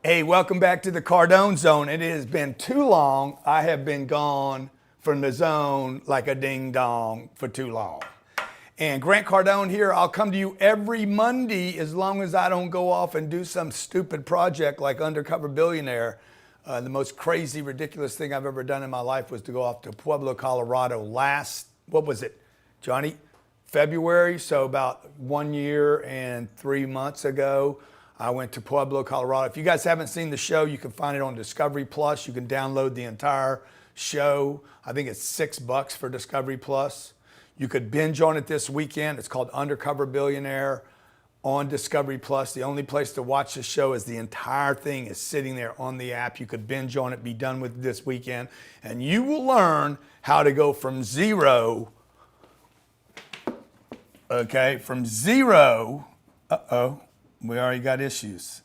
Hey, welcome back to the Cardone Zone. It has been too long. I have been gone from the zone like a ding dong for too long. And Grant Cardone here. I'll come to you every Monday as long as I don't go off and do some stupid project like Undercover Billionaire. The most crazy, ridiculous thing I've ever done in my life was to go off to Pueblo, Colorado what was it, Johnny? February, so about 1 year and 3 months ago. I went to Pueblo, Colorado. If you guys haven't seen the show, you can find it on Discovery Plus. You can download the entire show. I think it's $6 for Discovery Plus. You could binge on it this weekend. It's called Undercover Billionaire on Discovery Plus. The only place to watch the show is the entire thing is sitting there on the app. You could binge on it, be done with it this weekend, and you will learn how to go from zero, from zero, we already got issues.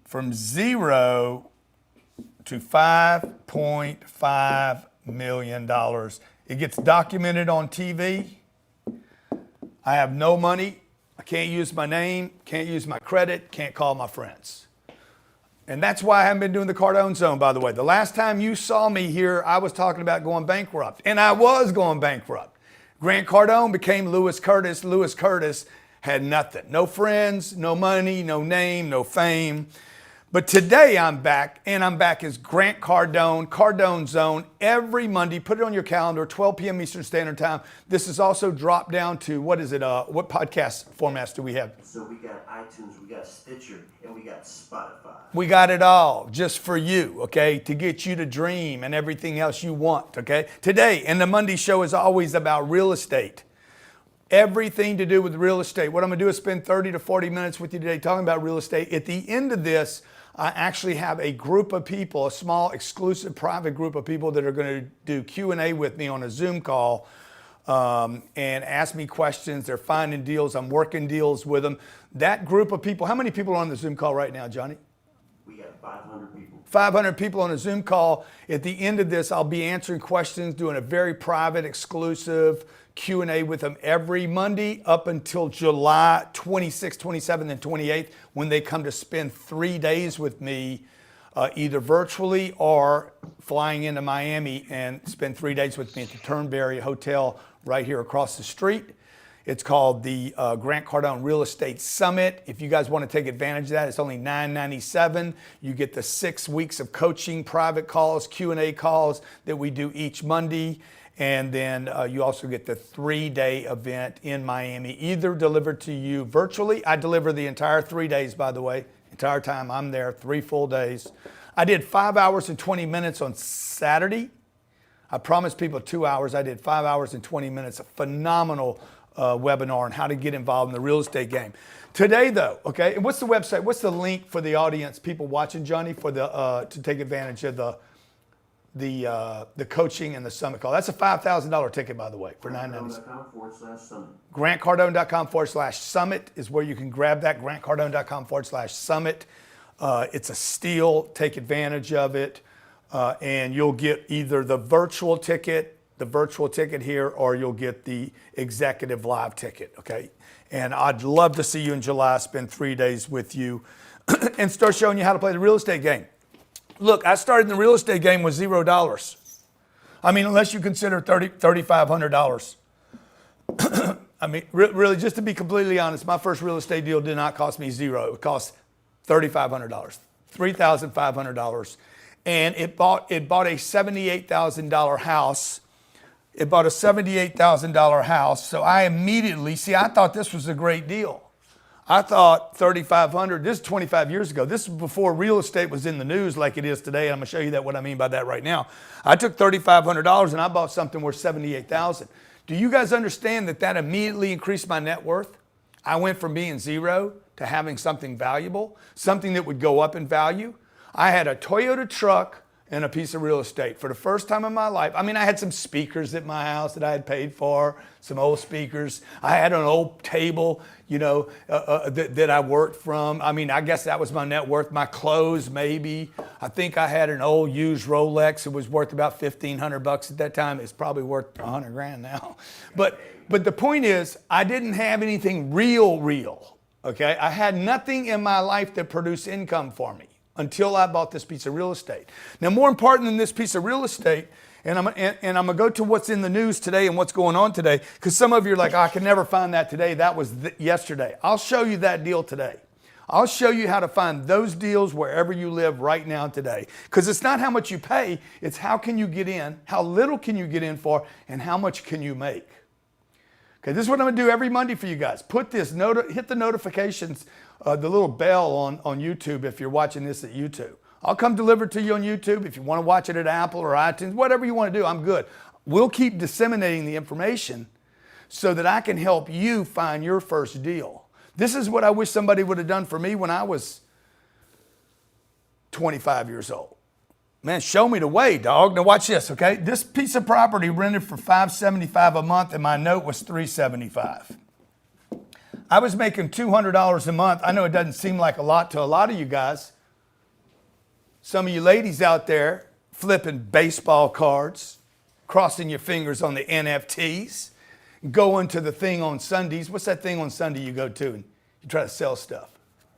From zero to $5.5 million. It gets documented on TV. I have no money. I can't use my name, can't use my credit, can't call my friends. And that's why I haven't been doing the Cardone Zone, by the way. The last time you saw me here, I was talking about going bankrupt. And I was going bankrupt. Grant Cardone became Lewis Curtis. Lewis Curtis had nothing. No friends, no money, no name, no fame. But today I'm back, and I'm back as Grant Cardone, Cardone Zone, every Monday. Put it on your calendar, 12 p.m. Eastern Standard Time. This is also dropped down to, what podcast formats do we have? So we got iTunes, we got Stitcher, and we got Spotify. We got it all just for you, okay, to get you to dream and everything else you want, okay? Today, and the Monday show is always about real estate. Everything to do with real estate. What I'm going to do is spend 30 to 40 minutes with you today talking about real estate. At the end of this, I actually have a group of people, a small, exclusive, private group of people that are going to do Q&A with me on a Zoom call and ask me questions. They're finding deals. I'm working deals with them. That group of people, how many people are on the Zoom call right now, Johnny? We got 500 people. 500 people on a Zoom call. At the end of this, I'll be answering questions, doing a very private, exclusive Q&A with them every Monday up until July 26th, 27th, and 28th when they come to spend 3 days with me, either virtually or flying into Miami and spend 3 days with me at the Turnberry Hotel right here across the street. It's called the Grant Cardone Real Estate Summit. If you guys want to take advantage of that, it's only $9.97. You get the 6 weeks of coaching, private calls, Q&A calls that we do each Monday. And then you also get the 3-day event in Miami, either delivered to you virtually. I deliver the entire 3 days, by the way. Entire time I'm there, 3 full days. I did 5 hours and 20 minutes on Saturday. I promised people 2 hours. I did 5 hours and 20 minutes, a phenomenal webinar on how to get involved in the real estate game. Today, though, okay, and what's the website? What's the link for the audience, people watching, Johnny, for the to take advantage of the coaching and the summit call? That's a $5,000 ticket, by the way, for $9.97. GrantCardone.com/summit. GrantCardone.com/summit is where you can grab that. GrantCardone.com/summit. It's a steal. Take advantage of it. And you'll get either the virtual ticket here, or you'll get the executive live ticket, okay? And I'd love to see you in July, spend 3 days with you and start showing you how to play the real estate game. Look, I started in the real estate game with $0. I mean, unless you consider $3,500. I mean, really, just to be completely honest, my first real estate deal did not cost me $0. It cost $3,500, $3,500. And it bought a $78,000 house. It bought a $78,000 house. So I immediately, I thought this was a great deal. I thought $3,500, this is 25 years ago. This is before real estate was in the news like it is today. I'm gonna show you what I mean by that right now. I took $3,500 and I bought something worth $78,000. Do you guys understand that immediately increased my net worth? I went from being zero to having something valuable, something that would go up in value. I had a Toyota truck and a piece of real estate for the first time in my life. I mean, I had some speakers at my house that I had paid for, some old speakers. I had an old table, that I worked from. I mean, I guess that was my net worth. My clothes, maybe. I think I had an old used Rolex. It was worth about $1,500 at that time. It's probably worth $100,000 now. But the point is, I didn't have anything real. Okay, I had nothing in my life that produced income for me until I bought this piece of real estate. Now, more important than this piece of real estate, and I'm going to go to what's in the news today and what's going on today, because some of you are like, oh, I can never find that today. That was yesterday. I'll show you that deal today. I'll show you how to find those deals wherever you live right now today. Because it's not how much you pay, it's how can you get in, how little can you get in for, and how much can you make. Okay, this is what I'm gonna do every Monday for you guys. Put this, hit the notifications, the little bell on YouTube if you're watching this at YouTube. I'll come deliver it to you on YouTube. If you wanna watch it at Apple or iTunes, whatever you wanna do, I'm good. We'll keep disseminating the information so that I can help you find your first deal. This is what I wish somebody would have done for me when I was 25 years old. Man, show me the way, dog. Now watch this, okay? This piece of property rented for $575 a month and my note was $375. I was making $200 a month. I know it doesn't seem like a lot to a lot of you guys. Some of you ladies out there flipping baseball cards, crossing your fingers on the NFTs, going to the thing on Sundays. What's that thing on Sunday you go to and you try to sell stuff?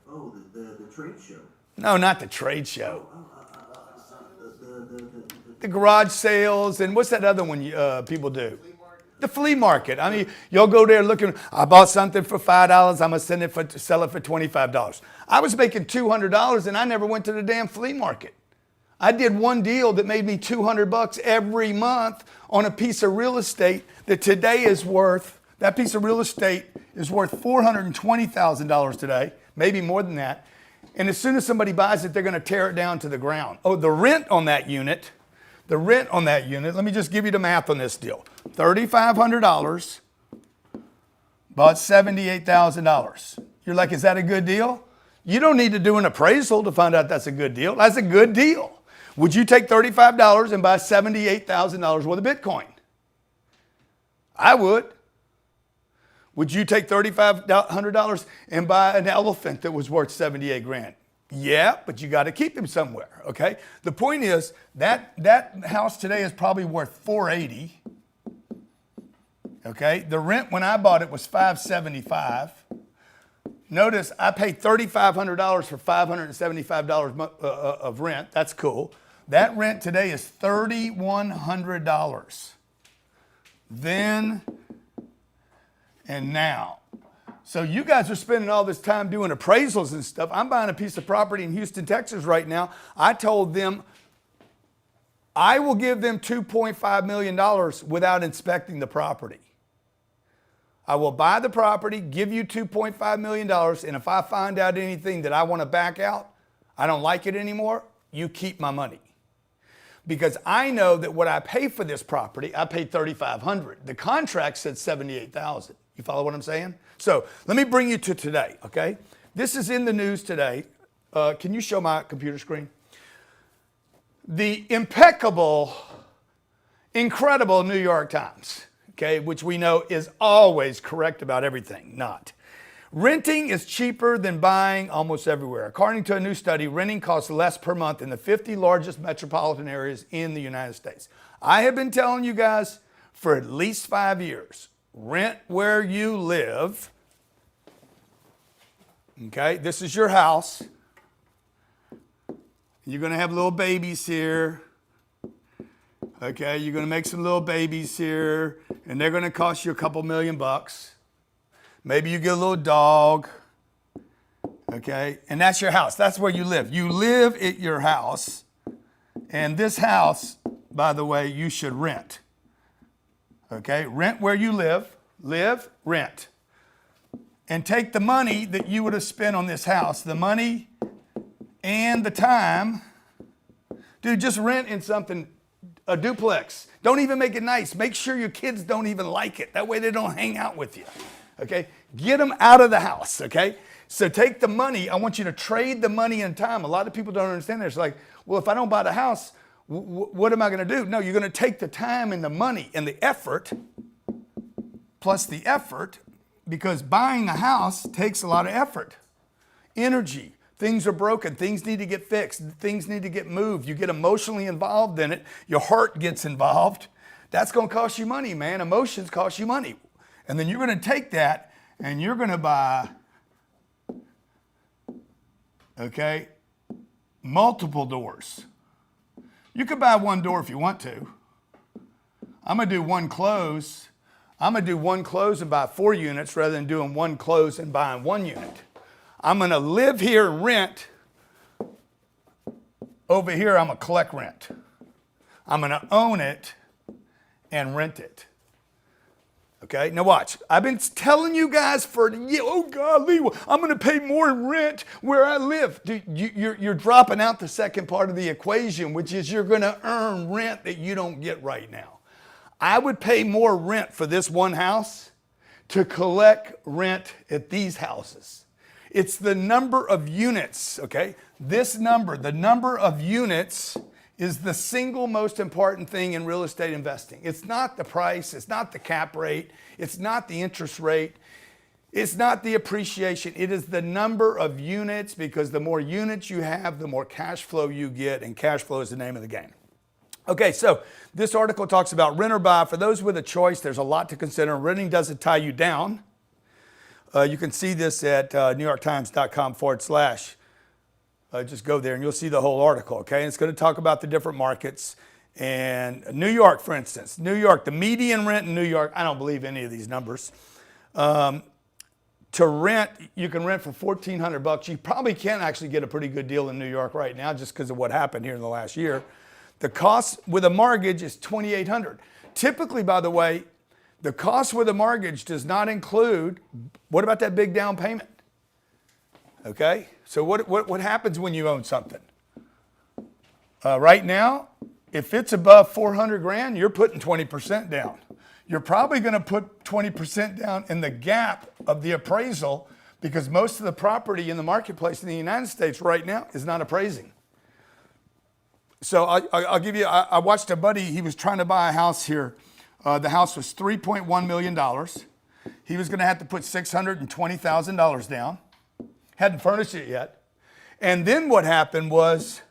Oh, the trade show. No, not the trade show. The garage sales and what's that other one people do? The flea market. I mean, you'll go there looking, I bought something for $5, I'm going to sell it for $25. I was making $200 and I never went to the damn flea market. I did one deal that made me $200 every month on a piece of real estate that today is worth, that piece of real estate is worth $420,000 today, maybe more than that. And as soon as somebody buys it, they're going to tear it down to the ground. Oh, the rent on that unit, let me just give you the math on this deal. $3,500, bought $78,000. You're like, is that a good deal? You don't need to do an appraisal to find out that's a good deal. That's a good deal. Would you take $35 and buy $78,000 worth of Bitcoin? I would. Would you take $3,500 and buy an elephant that was worth 78 grand? Yeah, but you got to keep him somewhere, okay? The point is that house today is probably worth 480. Okay? The rent when I bought it was $575. Notice I paid $3,500 for $575 of rent. That's cool. That rent today is $3,100. Then and now. So you guys are spending all this time doing appraisals and stuff. I'm buying a piece of property in Houston, Texas right now. I told them I will give them $2.5 million without inspecting the property. I will buy the property, give you $2.5 million, and if I find out anything that I want to back out, I don't like it anymore, you keep my money. Because I know that what I pay for this property, I paid $3,500. The contract said $78,000. You follow what I'm saying? So let me bring you to today, okay? This is in the news today. Can you show my computer screen? The impeccable, incredible New York Times, okay, which we know is always correct about everything, not. Renting is cheaper than buying almost everywhere. According to a new study, renting costs less per month in the 50 largest metropolitan areas in the United States. I have been telling you guys for at least 5 years, rent where you live. Okay, this is your house. You're going to have little babies here. Okay, you're going to make some little babies here, and they're going to cost you a couple $1,000,000. Maybe you get a little dog. Okay, and that's your house. That's where you live. You live at your house, and this house, by the way, you should rent. Okay, rent where you live, rent. And take the money that you would have spent on this house, the money and the time. Dude, just rent in something, a duplex. Don't even make it nice. Make sure your kids don't even like it. That way they don't hang out with you. Okay, get them out of the house, okay? So take the money. I want you to trade the money and time. A lot of people don't understand this. It's like, well, if I don't buy the house, what am I going to do? No, you're going to take the time and the money and the effort, plus the effort, because buying a house takes a lot of effort, energy. Things are broken. Things need to get fixed. Things need to get moved. You get emotionally involved in it. Your heart gets involved. That's going to cost you money, man. Emotions cost you money. And then you're going to take that and you're going to buy okay? Multiple doors. You could buy one door if you want to. I'm gonna do one close. I'm gonna do one close and buy 4 units rather than doing one close and buying 1 unit. I'm gonna live here and rent. Over here, I'm gonna collect rent. I'm gonna own it and rent it. Okay, now watch. I've been telling you guys for, oh golly, I'm gonna pay more in rent where I live. Dude, you're dropping out the second part of the equation, which is you're gonna earn rent that you don't get right now. I would pay more rent for this one house to collect rent at these houses. It's the number of units, okay? This number, the number of units, is the single most important thing in real estate investing. It's not the price, it's not the cap rate, it's not the interest rate, it's not the appreciation. It is the number of units, because the more units you have, the more cash flow you get, and cash flow is the name of the game. Okay, so this article talks about rent or buy. For those with a choice, there's a lot to consider. Renting doesn't tie you down. You can see this at newyorktimes.com/. Just go there and you'll see the whole article, okay? And it's going to talk about the different markets. And New York, for instance, New York, the median rent in New York, I don't believe any of these numbers. To rent, you can rent for $1,400. You probably can actually get a pretty good deal in New York right now just because of what happened here in the last year. The cost with a mortgage is $2,800. Typically, by the way, the cost with a mortgage does not include, what about that big down payment? Okay, so what happens when you own something? Right now, if it's above 400 grand, you're putting 20% down. You're probably gonna put 20% down in the gap of the appraisal, because most of the property in the marketplace in the United States right now is not appraising. So I'll give you, I watched a buddy, he was trying to buy a house here. The house was $3.1 million. He was gonna have to put $620,000 down. Hadn't furnished it yet. And then what happened was,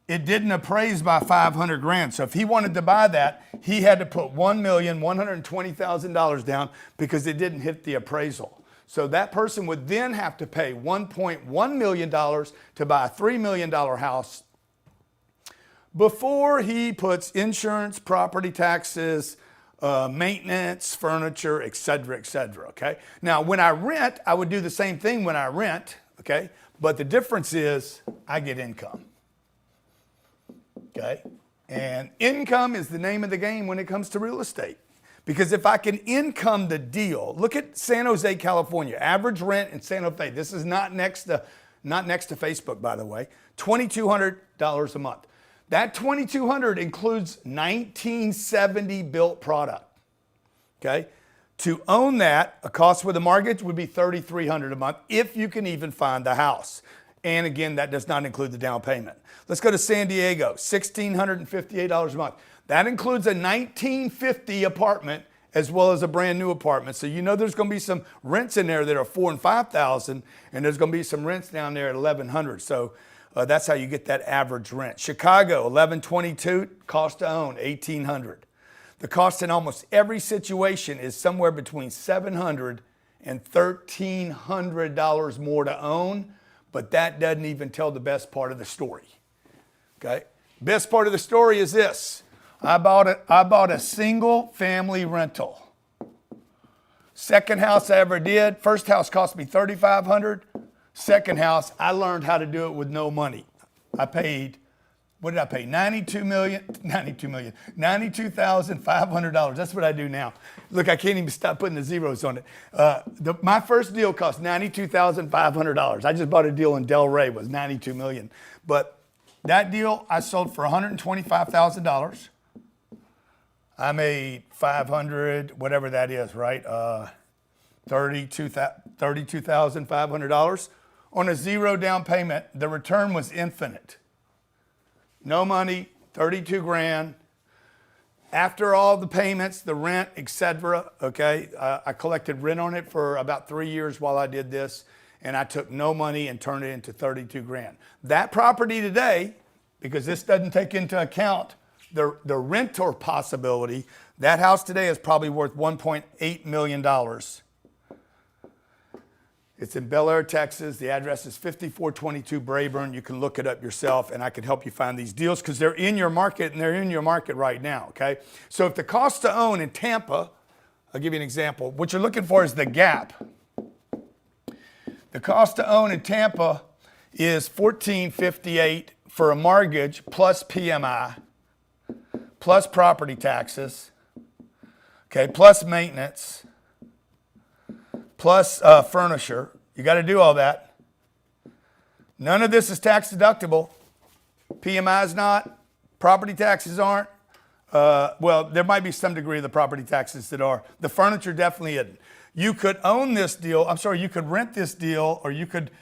it didn't appraise by 500 grand. So if he wanted to buy that, he had to put $1,120,000 down because it didn't hit the appraisal. So that person would then have to pay $1.1 million to buy a $3 million house before he puts insurance, property taxes, maintenance, furniture, et cetera, okay? Now, when I rent, I would do the same thing when I rent, okay? But the difference is I get income, okay? And income is the name of the game when it comes to real estate. Because if I can income the deal, look at San Jose, California. Average rent in San Jose, this is not next to Facebook, by the way, $2,200 a month. That $2,200 includes 1970 built product, okay? To own that, a cost with a mortgage would be $3,300 a month if you can even find the house. And again, that does not include the down payment. Let's go to San Diego, $1,658 a month. That includes a 1950 apartment as well as a brand new apartment. So you know there's gonna be some rents in there that are $4,000 and $5,000, and there's gonna be some rents down there at $1,100. So that's how you get that average rent. Chicago, $1,122, cost to own, $1,800. The cost in almost every situation is somewhere between $700 and $1,300 more to own, but that doesn't even tell the best part of the story, okay? Best part of the story is this. I bought a single family rental. Second house I ever did. First house cost me $3,500. Second house, I learned how to do it with no money. I paid, what did I pay? $92,500. That's what I do now. Look, I can't even stop putting the zeros on it. My first deal cost $92,500. I just bought a deal in Delray, it was $92 million. But that deal I sold for $125,000. I made 500, whatever that is, right? $32,500 on a zero down payment. The return was infinite. No money, 32 grand. After all the payments, the rent, etc. Okay, I collected rent on it for about 3 years while I did this, and I took no money and turned it into 32 grand. That property today, because this doesn't take into account the renter possibility, that house today is probably worth $1.8 million. It's in Bel Air, Texas. The address is 5422 Brayburn. You can look it up yourself, and I can help you find these deals because they're in your market, and they're in your market right now, okay? So if the cost to own in Tampa, I'll give you an example. What you're looking for is the gap. The cost to own in Tampa is $14.58 for a mortgage plus PMI, plus property taxes, okay, plus maintenance, plus furniture. You got to do all that. None of this is tax deductible. PMI is not. Property taxes aren't. Well, there might be some degree of the property taxes that are. The furniture definitely isn't. You could own this deal. I'm sorry, you could rent this deal, or you could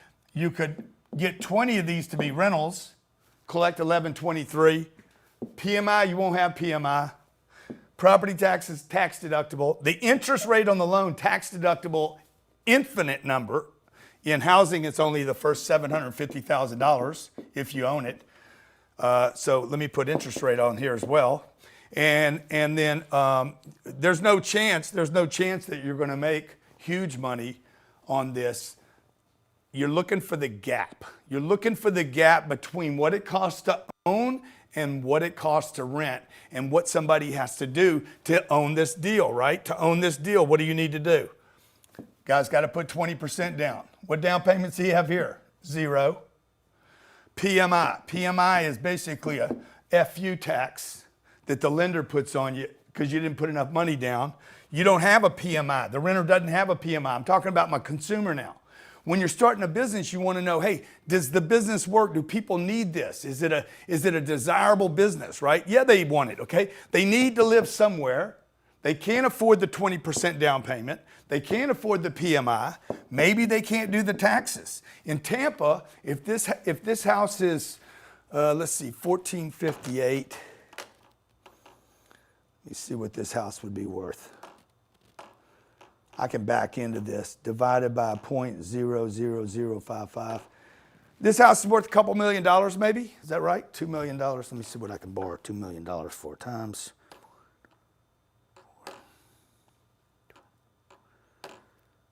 get 20 of these to be rentals, collect $11.23. PMI, you won't have PMI. Property taxes, tax deductible. The interest rate on the loan, tax deductible, infinite number. In housing, it's only the first $750,000 if you own it. So let me put interest rate on here as well. And then there's no chance that you're going to make huge money on this. You're looking for the gap. You're looking for the gap between what it costs to own and what it costs to rent, and what somebody has to do to own this deal, right? To own this deal, what do you need to do? Guy's got to put 20% down. What down payments do you have here? 0. PMI. PMI is basically a FU tax that the lender puts on you because you didn't put enough money down. You don't have a PMI. The renter doesn't have a PMI. I'm talking about my consumer now. When you're starting a business, you want to know, hey, does the business work? Do people need this? Is it a desirable business, right? Yeah, they want it, okay? They need to live somewhere. They can't afford the 20% down payment. They can't afford the PMI. Maybe they can't do the taxes. In Tampa, if this house is, let's see, $14.58. Let me see what this house would be worth. I can back into this, divided by 0.00055. This house is worth a couple $1 million maybe, is that right? $2 million, let me see what I can borrow $2 million 4 times.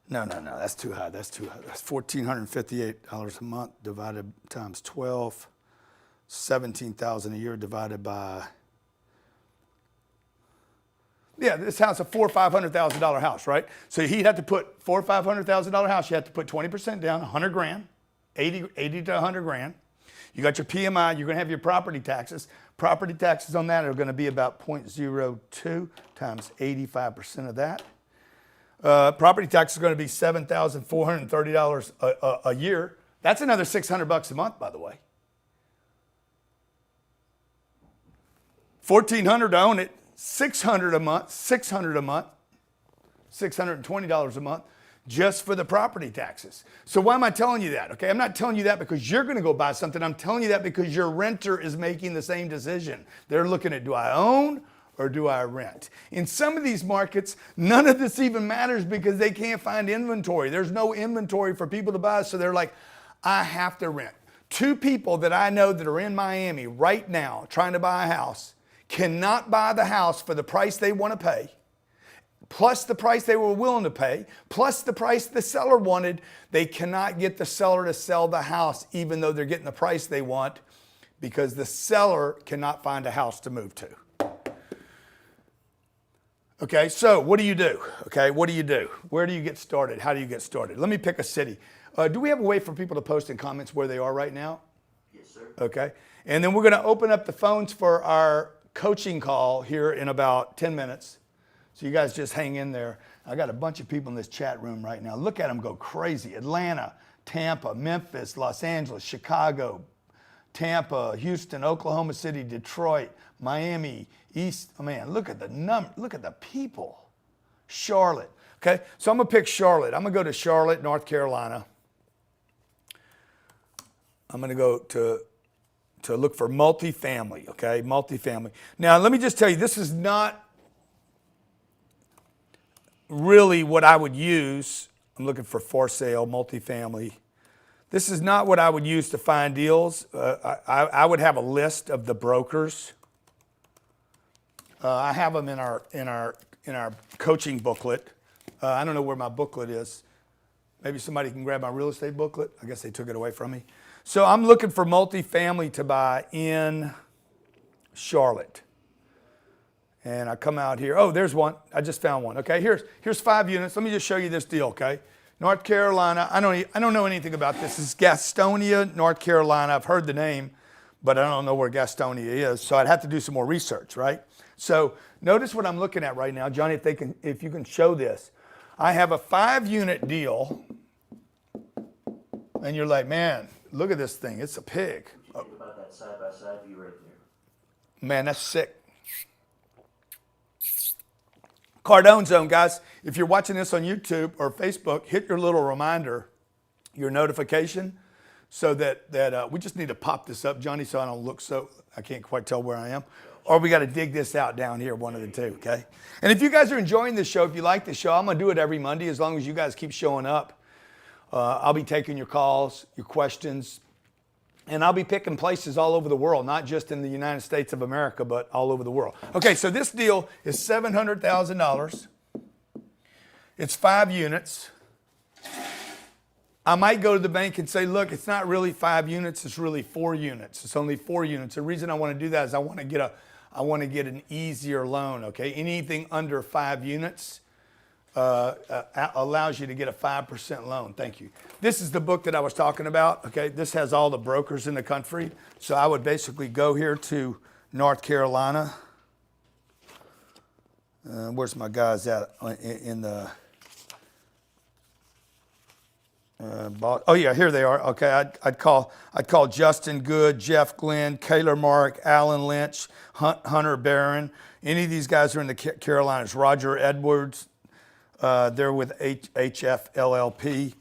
No, that's too high, that's $1,458 a month divided times 12, $17,000 a year divided by, yeah, this house is a $400,000 or $500,000 house, right? So he'd have to put $400,000 or $500,000 house. You have to put 20% down, 100 grand, 80 to 100 grand. You got your PMI. You're going to have your property taxes. Property taxes on that are going to be about 0.02 times 85% of that. Property tax is going to be $7,430 a year. That's another $600 a month, by the way. $1,400 to own it. $600 a month, $620 a month just for the property taxes. So why am I telling you that? Okay, I'm not telling you that because you're going to go buy something. I'm telling you that because your renter is making the same decision. They're looking at, do I own or do I rent? In some of these markets, none of this even matters because they can't find inventory. There's no inventory for people to buy, so they're like, I have to rent. 2 people that I know that are in Miami right now trying to buy a house cannot buy the house for the price they want to pay, plus the price they were willing to pay, plus the price the seller wanted. They cannot get the seller to sell the house even though they're getting the price they want because the seller cannot find a house to move to. Okay, so what do you do? Okay, what do you do? Where do you get started? How do you get started? Let me pick a city. Do we have a way for people to post in comments where they are right now? Yes, sir. Okay, and then we're going to open up the phones for our coaching call here in about 10 minutes. So you guys just hang in there. I got a bunch of people in this chat room right now. Look at them go crazy. Atlanta, Tampa, Memphis, Los Angeles, Chicago, Tampa, Houston, Oklahoma City, Detroit, Miami, East. Man, look at the number. Look at the people. Charlotte. Okay, so I'm going to pick Charlotte. I'm going to go to Charlotte, North Carolina. I'm going to go to look for multifamily, okay? Multifamily. Now, let me just tell you, this is not really what I would use. I'm looking for sale, multifamily. This is not what I would use to find deals. I would have a list of the brokers. I have them in our coaching booklet. I don't know where my booklet is. Maybe somebody can grab my real estate booklet. I guess they took it away from me. So I'm looking for multifamily to buy in Charlotte. And I come out here. Oh, there's one. I just found one. Okay, here's 5 units. Let me just show you this deal, okay? North Carolina. I don't know anything about this. This is Gastonia, North Carolina. I've heard the name, but I don't know where Gastonia is. So I'd have to do some more research, right? So notice what I'm looking at right now. Johnny, if you can show this. I have a 5-unit deal. And you're like, man, look at this thing. It's a pig. Think about that side-by-side view right there. Man, that's sick. Cardone Zone, guys. If you're watching this on YouTube or Facebook, hit your little reminder, your notification, so that we just need to pop this up, Johnny, so I don't look so, I can't quite tell where I am. Or we got to dig this out down here, one of the two, okay? And if you guys are enjoying this show, if you like this show, I'm going to do it every Monday as long as you guys keep showing up. I'll be taking your calls, your questions, and I'll be picking places all over the world, not just in the United States of America, but all over the world. Okay, so this deal is $700,000. It's 5 units. I might go to the bank and say, look, it's not really 5 units, it's really 4 units. It's only 4 units. The reason I want to do that is I want to get an easier loan, okay? Anything under 5 units allows you to get a 5% loan. Thank you. This is the book that I was talking about. Okay, this has all the brokers in the country. So I would basically go here to North Carolina. Where's my guys at in the? Oh yeah, here they are. Okay, I'd call Justin Good, Jeff Glenn, Kaylor Mark, Alan Lynch, Hunter Barron. Any of these guys are in the Carolinas. Roger Edwards. They're with HFLLP,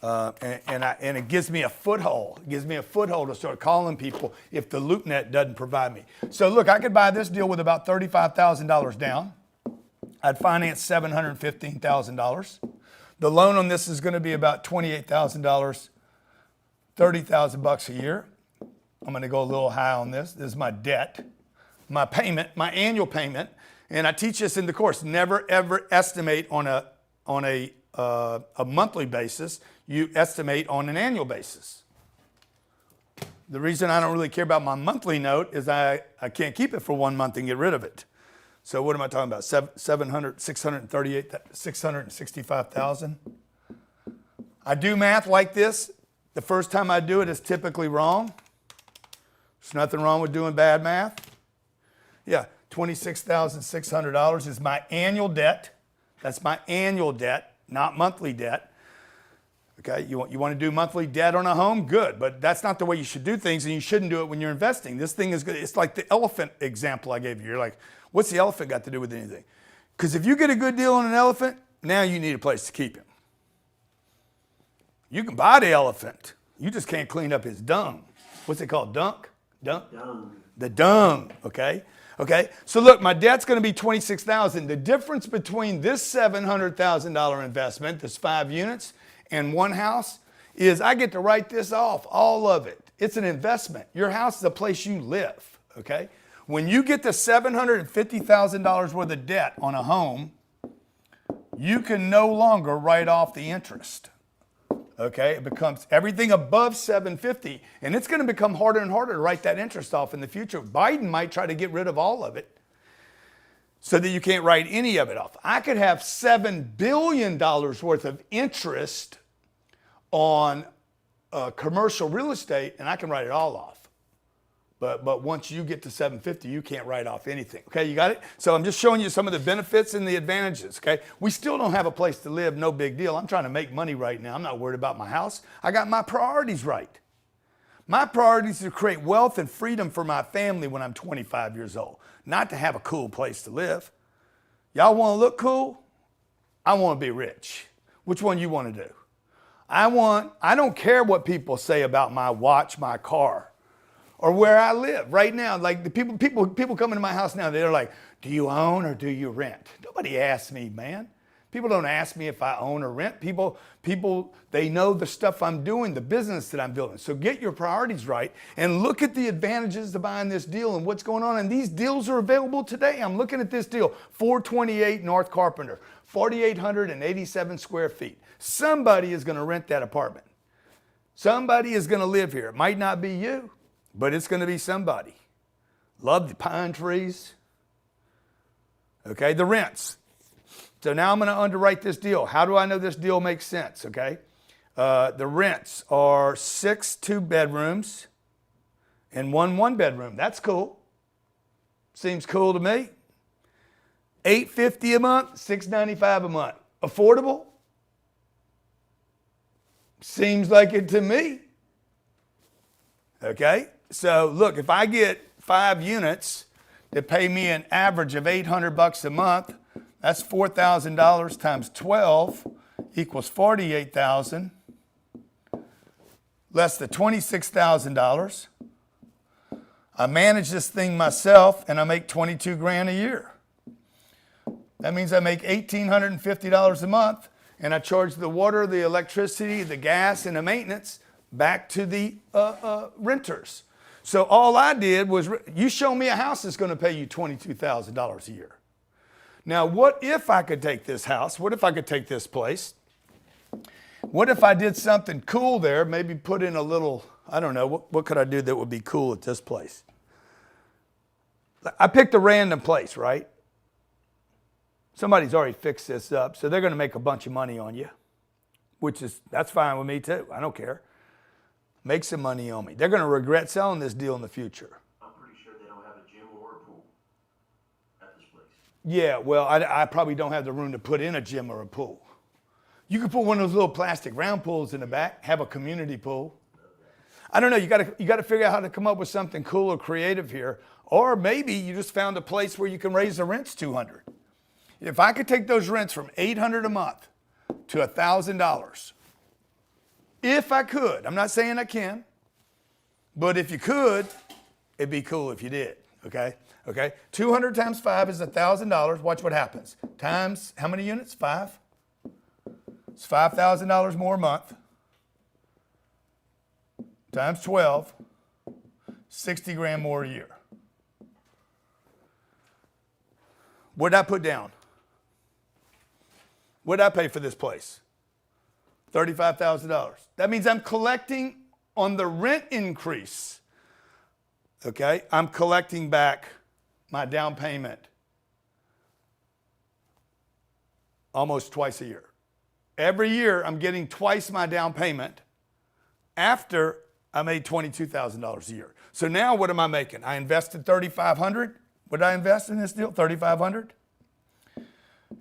and it gives me a foothold. It gives me a foothold to start calling people if the LoopNet doesn't provide me. So look, I could buy this deal with about $35,000 down. I'd finance $715,000. The loan on this is going to be about $28,000, $30,000 a year. I'm going to go a little high on this. This is my debt, my payment, my annual payment. And I teach this in the course. Never ever estimate on a monthly basis. You estimate on an annual basis. The reason I don't really care about my monthly note is I can't keep it for 1 month and get rid of it. So what am I talking about? 665,000. I do math like this. The first time I do it is typically wrong. There's nothing wrong with doing bad math. Yeah. $26,600 is my annual debt. That's my annual debt, not monthly debt. Okay, you want to do monthly debt on a home? Good, but that's not the way you should do things, and you shouldn't do it when you're investing. This thing is good. It's like the elephant example I gave you. You're like, what's the elephant got to do with anything? Because if you get a good deal on an elephant, now you need a place to keep him. You can buy the elephant. You just can't clean up his dung. What's it called? Dung? The dung, okay? Okay, so look, my debt's going to be $26,000. The difference between this $700,000 investment, this 5 units, and one house is I get to write this off, all of it. It's an investment. Your house is a place you live, okay? When you get to $750,000 worth of debt on a home, you can no longer write off the interest. Okay, it becomes everything above 750, and it's going to become harder and harder to write that interest off in the future. Biden might try to get rid of all of it so that you can't write any of it off. I could have $7 billion worth of interest on commercial real estate, and I can write it all off. But once you get to 750, you can't write off anything. Okay, you got it? So I'm just showing you some of the benefits and the advantages, okay? We still don't have a place to live, no big deal. I'm trying to make money right now. I'm not worried about my house. I got my priorities right. My priorities are to create wealth and freedom for my family when I'm 25 years old, not to have a cool place to live. Y'all want to look cool? I want to be rich. Which one you want to do? I don't care what people say about my watch, my car, or where I live right now. Like the people come into my house now, they're like, do you own or do you rent? Nobody asks me, man. People don't ask me if I own or rent. People, they know the stuff I'm doing, the business that I'm building. So get your priorities right and look at the advantages of buying this deal and what's going on. And these deals are available today. I'm looking at this deal, 428 North Carpenter, 4,887 square feet. Somebody is going to rent that apartment. Somebody is going to live here. It might not be you, but it's going to be somebody. Love the pine trees. Okay, the rents. So now I'm going to underwrite this deal. How do I know this deal makes sense? Okay, the rents are 6 2-bedrooms and 1 1-bedroom. That's cool. Seems cool to me. $850 a month, $695 a month. Affordable? Seems like it to me. Okay, so look, if I get 5 units that pay me an average of $800 a month, that's $4,000 times 12 equals $48,000, less than $26,000. I manage this thing myself and I make 22 grand a year. That means I make $1,850 a month, and I charge the water, the electricity, the gas, and the maintenance back to the renters. So all I did was, you show me a house that's going to pay you $22,000 a year. Now, what if I could take this house? What if I could take this place? What if I did something cool there? Maybe put in a little, I don't know, what could I do that would be cool at this place? I picked a random place, right? Somebody's already fixed this up, so they're going to make a bunch of money on you, that's fine with me too. I don't care. Make some money on me. They're going to regret selling this deal in the future. I'm pretty sure they don't have a gym or a pool at this place. Yeah, well, I probably don't have the room to put in a gym or a pool. You could put one of those little plastic round pools in the back, have a community pool. I don't know, you got to figure out how to come up with something cool or creative here, or maybe you just found a place where you can raise the rents $200. If I could take those rents from $800 a month to $1,000, if I could, I'm not saying I can, but if you could, it'd be cool if you did, okay? 200 times 5 is $1,000. Watch what happens. Times how many units? 5? It's $5,000 more a month. Times 12, 60 grand more a year. What did I put down? What did I pay for this place? $35,000. That means I'm collecting on the rent increase. Okay, I'm collecting back my down payment almost twice a year. Every year I'm getting twice my down payment after I made $22,000 a year. So now what am I making? I invested $3,500. What did I invest in this deal? $3,500.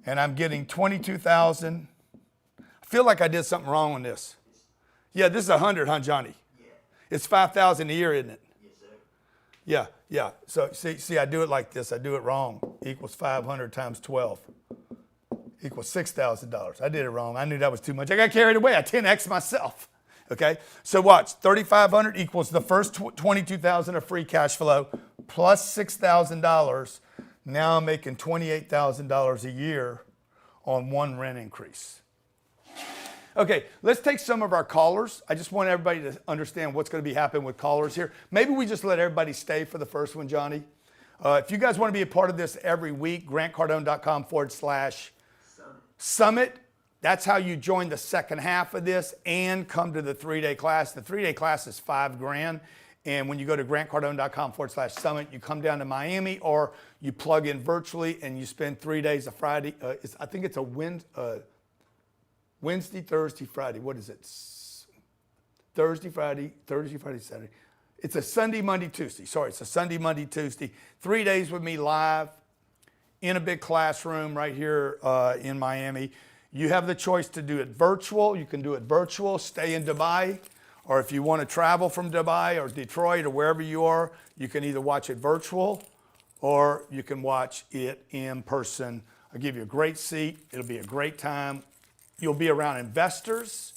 And I'm getting $22,000. I feel like I did something wrong on this. Yeah, this is 100, huh, Johnny? Yeah. It's $5,000 a year, isn't it? Yes, sir. Yeah. So see, I do it like this. I do it wrong. Equals 500 times 12. Equals $6,000. I did it wrong. I knew that was too much. I got carried away. I 10x myself. Okay. So watch. 3,500 equals the first 22,000 of free cash flow plus $6,000. Now I'm making $28,000 a year on one rent increase. Okay, let's take some of our callers. I just want everybody to understand what's going to be happening with callers here. Maybe we just let everybody stay for the first one, Johnny. If you guys want to be a part of this every week, grantcardone.com/summit. That's how you join the second half of this and come to the 3-day class. The 3-day class is $5 grand. And when you go to grantcardone.com/summit, you come down to Miami or you plug in virtually and you spend 3 days of Friday. I think it's a Wednesday, Thursday, Friday. What is it? Thursday, Friday, Saturday. It's a Sunday, Monday, Tuesday. Sorry, it's a Sunday, Monday, Tuesday. 3 days with me live in a big classroom right here in Miami. You have the choice to do it virtual. You can do it virtual, stay in Dubai. Or if you want to travel from Dubai or Detroit or wherever you are, you can either watch it virtual or you can watch it in person. I'll give you a great seat. It'll be a great time. You'll be around investors.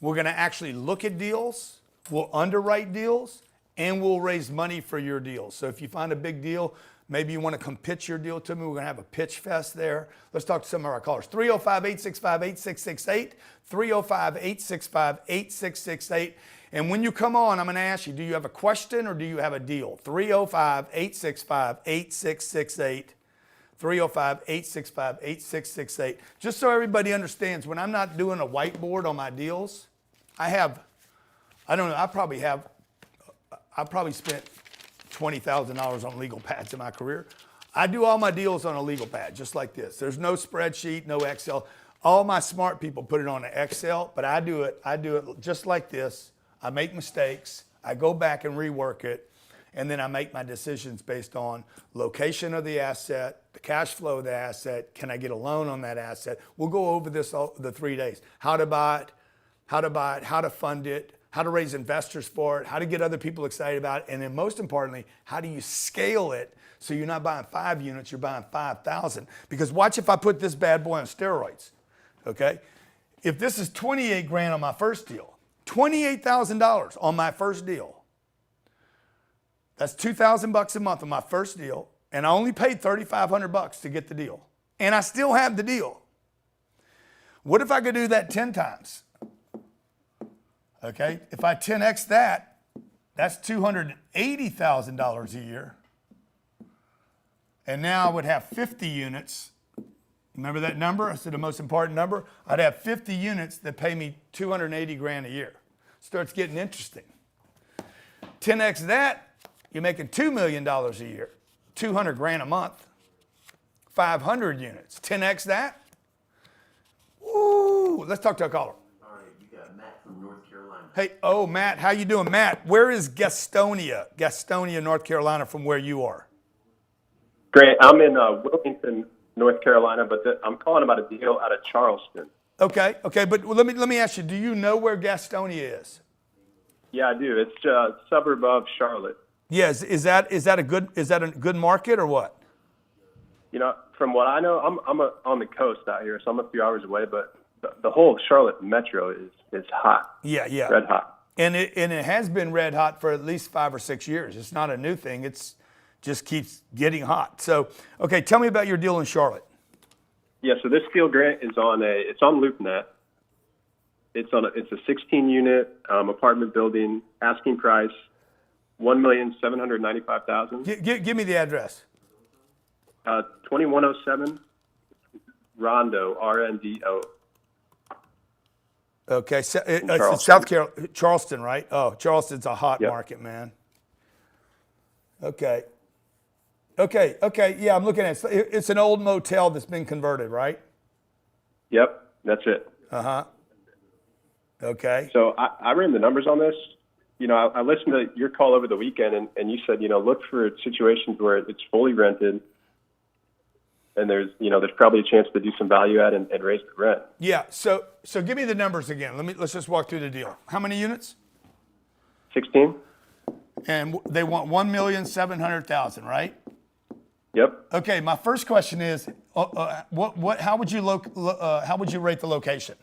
We're going to actually look at deals. We'll underwrite deals and we'll raise money for your deals. So if you find a big deal, maybe you want to come pitch your deal to me. We're going to have a pitch fest there. Let's talk to some of our callers. 305-865-8668, 305-865-8668. And when you come on, I'm going to ask you, do you have a question or do you have a deal? 305-865-8668, 305-865-8668. Just so everybody understands, when I'm not doing a whiteboard on my deals, I probably spent $20,000 on legal pads in my career. I do all my deals on a legal pad, just like this. There's no spreadsheet, no Excel. All my smart people put it on an Excel, but I do it just like this. I make mistakes. I go back and rework it, and then I make my decisions based on location of the asset, the cash flow of the asset. Can I get a loan on that asset? We'll go over this the 3 days. How to buy it, how to fund it, how to raise investors for it, how to get other people excited about it, and then most importantly, how do you scale it so you're not buying 5 units, you're buying 5,000. Because watch if I put this bad boy on steroids, okay? If this is 28 grand on my first deal, $28,000 on my first deal, that's $2,000 a month on my first deal, and I only paid $3,500 to get the deal, and I still have the deal. What if I could do that 10 times? Okay, if I 10x that, that's $280,000 a year. And now I would have 50 units. Remember that number? I said the most important number. I'd have 50 units that pay me 280 grand a year. Starts getting interesting. 10x that, you're making $2 million a year, 200 grand a month, 500 units. 10x that. Ooh, let's talk to a caller. All right, you got Matt from North Carolina. Hey, Matt, how you doing? Matt, where is Gastonia, North Carolina, from where you are? Great. I'm in Wilmington, North Carolina, but I'm calling about a deal out of Charleston. Okay, but let me ask you, do you know where Gastonia is? Yeah, I do. It's a suburb of Charlotte. Yes. Is that a good market or what? You know, from what I know, I'm on the coast out here, so I'm a few hours away, but the whole Charlotte metro is hot. Yeah. Red hot. And it has been red hot for at least 5 or 6 years. It's not a new thing. It's just keeps getting hot. So, okay, tell me about your deal in Charlotte. Yeah, so this deal, Grant, it's on LoopNet. It's a 16 unit apartment building. Asking price $1,795,000. Give me the address. 2107 Rondo, RNDO. Okay, so it's South Carolina, Charleston, right? Oh, Charleston's a hot market, man. Okay. Yeah, I'm looking at it. It's an old motel that's been converted, right? Yep, that's it. Okay. So I ran the numbers on this. You know, I listened to your call over the weekend, and you said, you know, look for situations where it's fully rented, and there's probably a chance to do some value add and raise the rent. Yeah. So give me the numbers again. Let's just walk through the deal. How many units? 16. And they want $1,700,000, right? Yep. Okay. My first question is, how would you rate the location?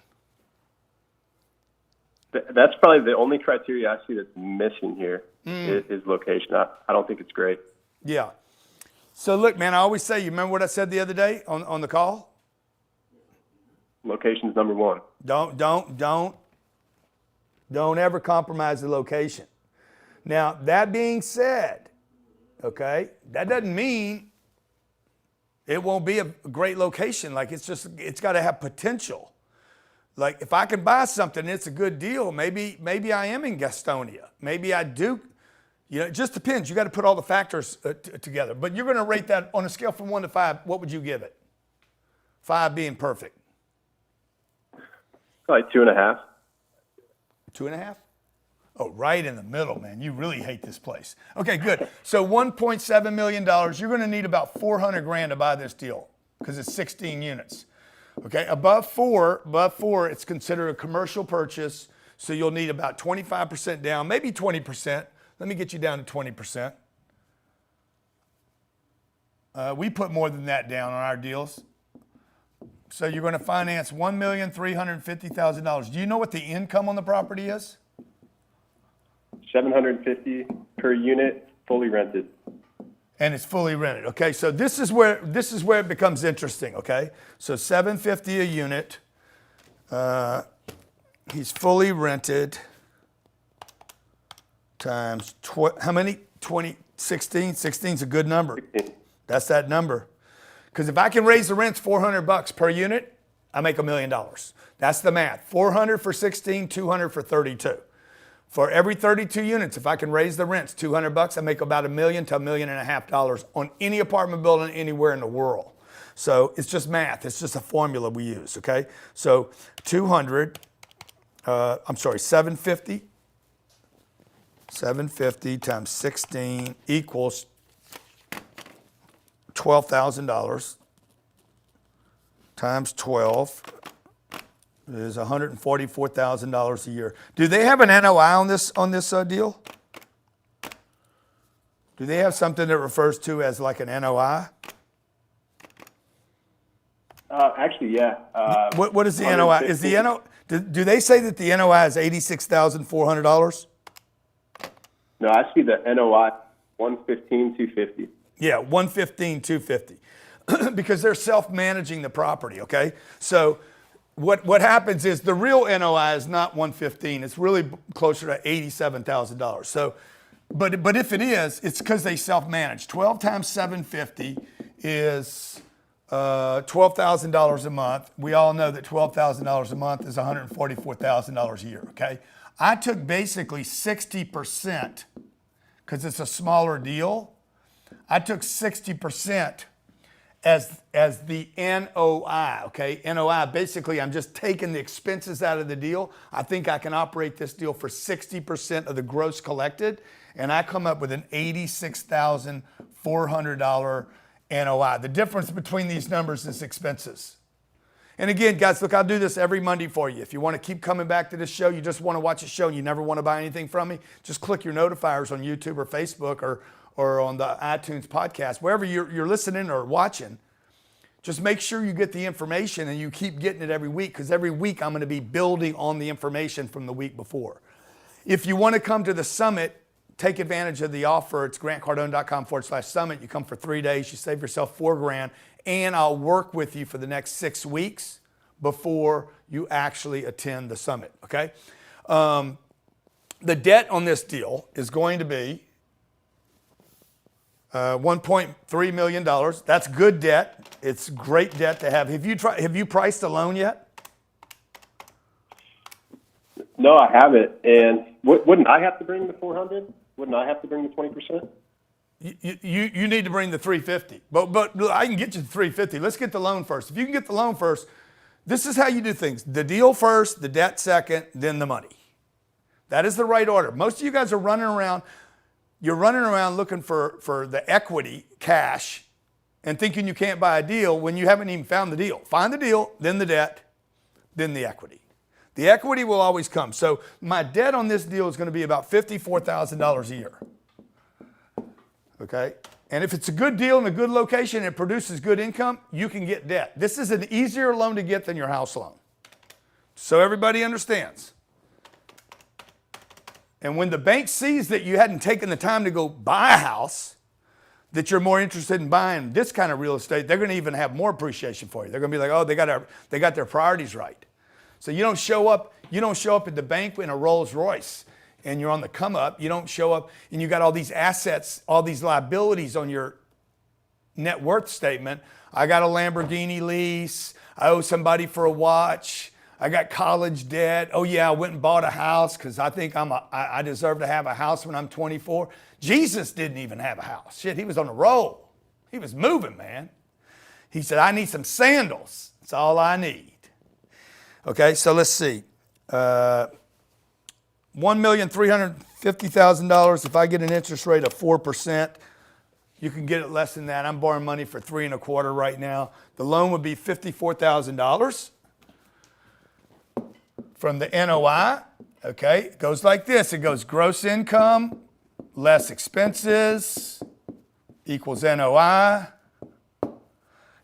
That's probably the only criteria I see that's missing here is location. I don't think it's great. Yeah. So look, man, I always say, you remember what I said the other day on the call? Location's number one. Don't ever compromise the location. Now, that being said, okay, that doesn't mean it won't be a great location. Like it's got to have potential. Like if I can buy something and it's a good deal, maybe I am in Gastonia. Maybe I do. You know, it just depends. You got to put all the factors together. But you're going to rate that on a scale from 1 to 5. What would you give it? 5 being perfect. Probably 2.5. 2.5? Oh, right in the middle, man. You really hate this place. Okay, good. So $1.7 million. You're going to need about 400 grand to buy this deal because it's 16 units. Okay, above four, it's considered a commercial purchase. So you'll need about 25% down, maybe 20%. Let me get you down to 20%. We put more than that down on our deals. So you're going to finance $1,350,000. Do you know what the income on the property is? $750 per unit, fully rented. And it's fully rented. Okay, so this is where it becomes interesting. Okay, so $750 a unit. He's fully rented. Times how many? 20, 16. 16 is a good number. 16. That's that number. Because if I can raise the rents $400 per unit, I make $1 million. That's the math. 400 for 16, 200 for 32. For every 32 units, if I can raise the rents $200, I make about $1 million to $1.5 million on any apartment building anywhere in the world. So it's just math. It's just a formula we use, okay? So 750 times 16 equals $12,000 times 12 is $144,000 a year. Do they have an NOI on this deal? Do they have something that refers to as like an NOI? Actually, yeah. What is the NOI? Is the NOI? Do they say that the NOI is $86,400? No, I see the NOI 115,250. Yeah, 115,250, because they're self-managing the property. Okay, so what happens is the real NOI is not 115; it's really closer to $87,000. So, but if it is, it's because they self-manage. 12 times 750 is $12,000 a month. We all know that $12,000 a month is $144,000 a year. Okay, I took basically 60% because it's a smaller deal. I took 60% as the NOI, okay? NOI, basically I'm just taking the expenses out of the deal. I think I can operate this deal for 60% of the gross collected, and I come up with an $86,400 NOI. The difference between these numbers is expenses. And again, guys, look, I'll do this every Monday for you. If you want to keep coming back to this show, you just want to watch a show and you never want to buy anything from me, just click your notifiers on YouTube or Facebook or on the iTunes podcast, wherever you're listening or watching. Just make sure you get the information and you keep getting it every week, because every week I'm going to be building on the information from the week before. If you want to come to the summit, take advantage of the offer. It's grantcardone.com/summit. You come for 3 days, you save yourself $4,000, and I'll work with you for the next 6 weeks before you actually attend the summit, okay? The debt on this deal is going to be $1.3 million. That's good debt. It's great debt to have. Have you priced a loan yet? No, I haven't. And wouldn't I have to bring the 400? Wouldn't I have to bring the 20%? You need to bring the 350. But I can get you the 350. Let's get the loan first. If you can get the loan first, this is how you do things. The deal first, the debt second, then the money. That is the right order. Most of you guys are running around. You're running around looking for the equity, cash, and thinking you can't buy a deal when you haven't even found the deal. Find the deal, then the debt, then the equity. The equity will always come. So my debt on this deal is going to be about $54,000 a year. Okay? And if it's a good deal in a good location and it produces good income, you can get debt. This is an easier loan to get than your house loan. So everybody understands. And when the bank sees that you hadn't taken the time to go buy a house, that you're more interested in buying this kind of real estate, they're going to even have more appreciation for you. They're going to be like, oh, they got their priorities right. So you don't show up at the bank in a Rolls Royce and you're on the come up. You don't show up and you got all these assets, all these liabilities on your net worth statement. I got a Lamborghini lease. I owe somebody for a watch. I got college debt. Oh yeah, I went and bought a house because I think I deserve to have a house when I'm 24. Jesus didn't even have a house. Shit, he was on the roll. He was moving, man. He said, I need some sandals. That's all I need. Okay, so let's see. $1,350,000. If I get an interest rate of 4%, you can get it less than that. I'm borrowing money for 3.25% right now. The loan would be $54,000 from the NOI. Okay, it goes like this. It goes gross income less expenses equals NOI.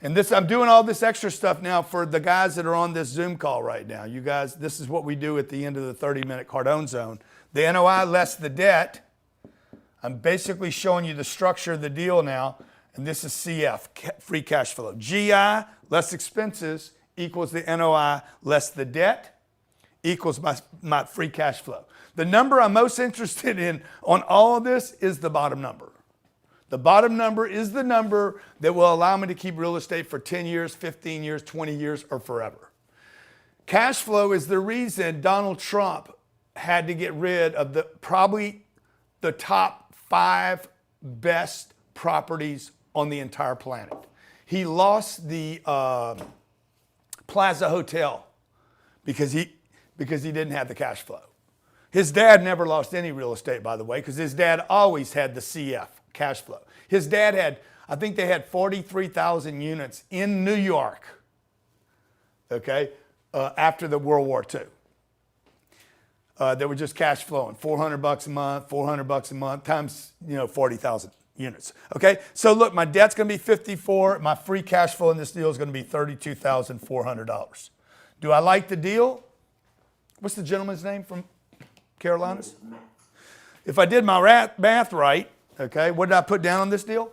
And this, I'm doing all this extra stuff now for the guys that are on this Zoom call right now. You guys, this is what we do at the end of the 30-minute Cardone Zone. The NOI less the debt. I'm basically showing you the structure of the deal now. And this is CF, free cash flow. GI less expenses equals the NOI less the debt equals my free cash flow. The number I'm most interested in on all of this is the bottom number. The bottom number is the number that will allow me to keep real estate for 10 years, 15 years, 20 years, or forever. Cash flow is the reason Donald Trump had to get rid of probably the top 5 best properties on the entire planet. He lost the Plaza Hotel because he didn't have the cash flow. His dad never lost any real estate, by the way, because his dad always had the CF, cash flow. His dad had, I think they had 43,000 units in New York, okay, after the World War II. They were just cash flowing, $400 a month, $400 a month, times 40,000 units. Okay, so look, my debt's going to be 54. My free cash flow in this deal is going to be $32,400. Do I like the deal? What's the gentleman's name from Carolinas? If I did my math right, okay, what did I put down on this deal?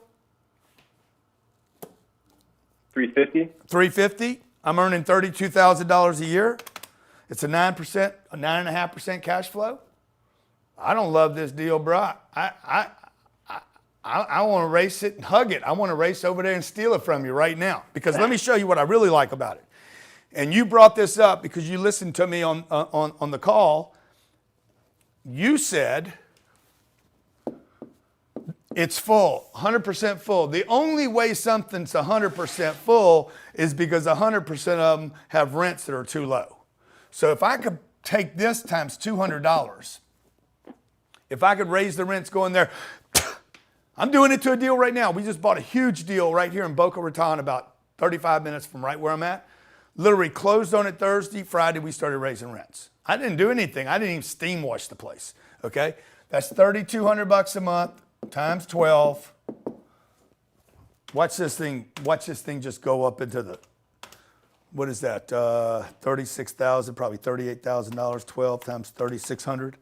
$350. $350. I'm earning $32,000 a year. It's a 9%, a 9.5% cash flow. I don't love this deal, bro. I want to race it and hug it. I want to race over there and steal it from you right now. Because let me show you what I really like about it. And you brought this up because you listened to me on the call. You said it's full, 100% full. The only way something's 100% full is because 100% of them have rents that are too low. So if I could take this times $200, if I could raise the rents going there, I'm doing it to a deal right now. We just bought a huge deal right here in Boca Raton, about 35 minutes from right where I'm at. Literally closed on it Thursday. Friday, we started raising rents. I didn't do anything. I didn't even steam wash the place, okay? That's $3,200 a month times 12. Watch this thing just go up into the, what is that, 36,000, probably $38,000, 12 times 3,600,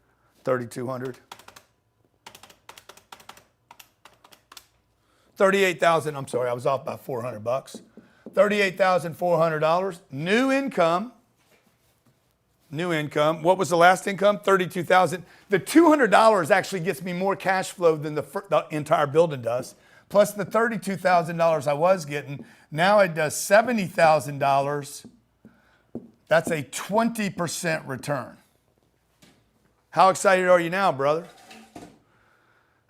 3,200. 38,000, I'm sorry, I was off by $400. $38,400, new income. What was the last income? $32,000. The $200 actually gets me more cash flow than the entire building does. Plus the $32,000 I was getting, now it does $70,000. That's a 20% return. How excited are you now, brother?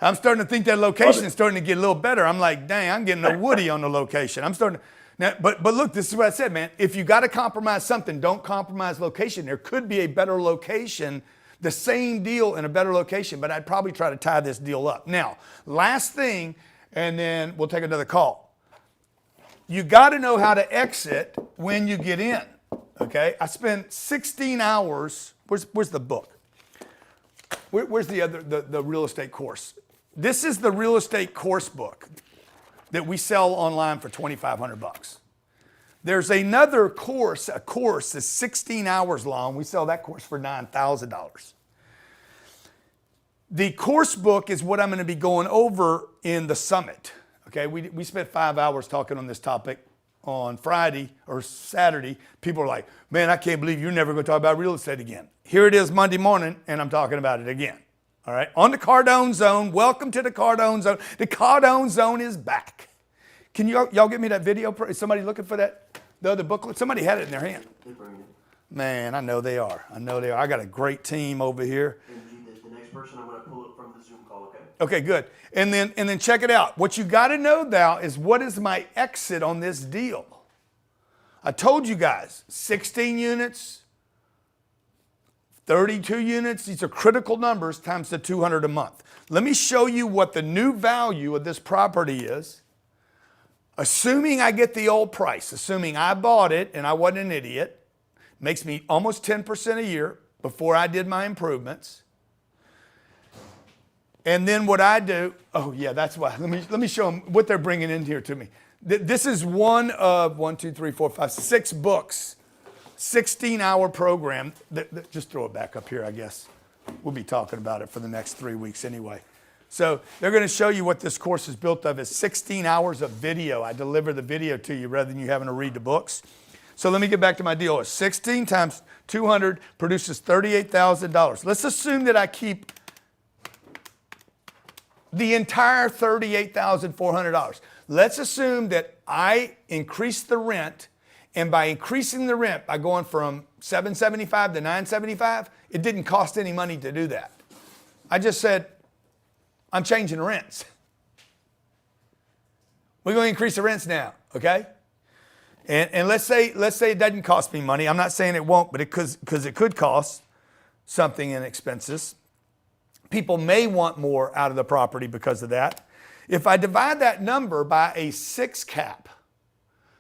I'm starting to think that location is starting to get a little better. I'm like, dang, I'm getting a Woody on the location. I'm starting to, now, but look, this is what I said, man. If you got to compromise something, don't compromise location. There could be a better location, the same deal in a better location, but I'd probably try to tie this deal up. Now, last thing, and then we'll take another call. You got to know how to exit when you get in, okay? I spent 16 hours. Where's the book? Where's the real estate course? This is the real estate course book that we sell online for $2,500. There's another course, a course that's 16 hours long. We sell that course for $9,000. The course book is what I'm going to be going over in the summit. Okay, we spent 5 hours talking on this topic on Friday or Saturday. People are like, man, I can't believe you're never going to talk about real estate again. Here it is Monday morning, and I'm talking about it again. All right, on the Cardone Zone. Welcome to the Cardone Zone. The Cardone Zone is back. Can y'all get me that video? Is somebody looking for that? The other booklet? Somebody had it in their hand. Man, I know they are. I got a great team over here. And the next person, I'm going to pull it from the Zoom call, okay? Okay, good. And then check it out. What you got to know now is what is my exit on this deal? I told you guys, 16 units, 32 units. These are critical numbers times the 200 a month. Let me show you what the new value of this property is. Assuming I get the old price, assuming I bought it and I wasn't an idiot, makes me almost 10% a year before I did my improvements. And then what I do, oh yeah, that's why. Let me show them what they're bringing in here to me. This is one of 6 books, 16-hour program. Just throw it back up here, I guess. We'll be talking about it for the next 3 weeks anyway. So they're going to show you what this course is built of. It's 16 hours of video. I deliver the video to you rather than you having to read the books. So let me get back to my deal. 16 times 200 produces $38,000. Let's assume that I keep The entire $38,400. Let's assume that I increased the rent, and by increasing the rent, by going from $775 to $975, it didn't cost any money to do that. I just said, I'm changing the rents. We're going to increase the rents now, okay? And let's say it doesn't cost me money. I'm not saying it won't, but because it could cost something in expenses. People may want more out of the property because of that. If I divide that number by a 6 cap,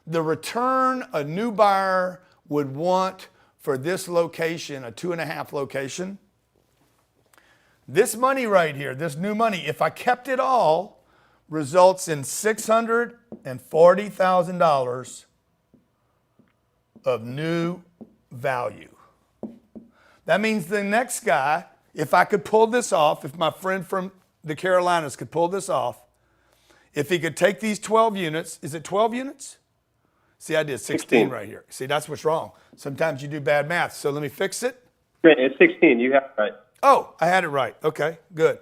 the return a new buyer would want for this location, a 2.5 location, this money right here, this new money, if I kept it all, results in $640,000 of new value. That means the next guy, if I could pull this off, if my friend from the Carolinas could pull this off, if he could take these 12 units, is it 12 units? See, I did 16 right here. See, that's what's wrong. Sometimes you do bad math. So let me fix it. It's 16. You have it right. Oh, I had it right. Okay, good.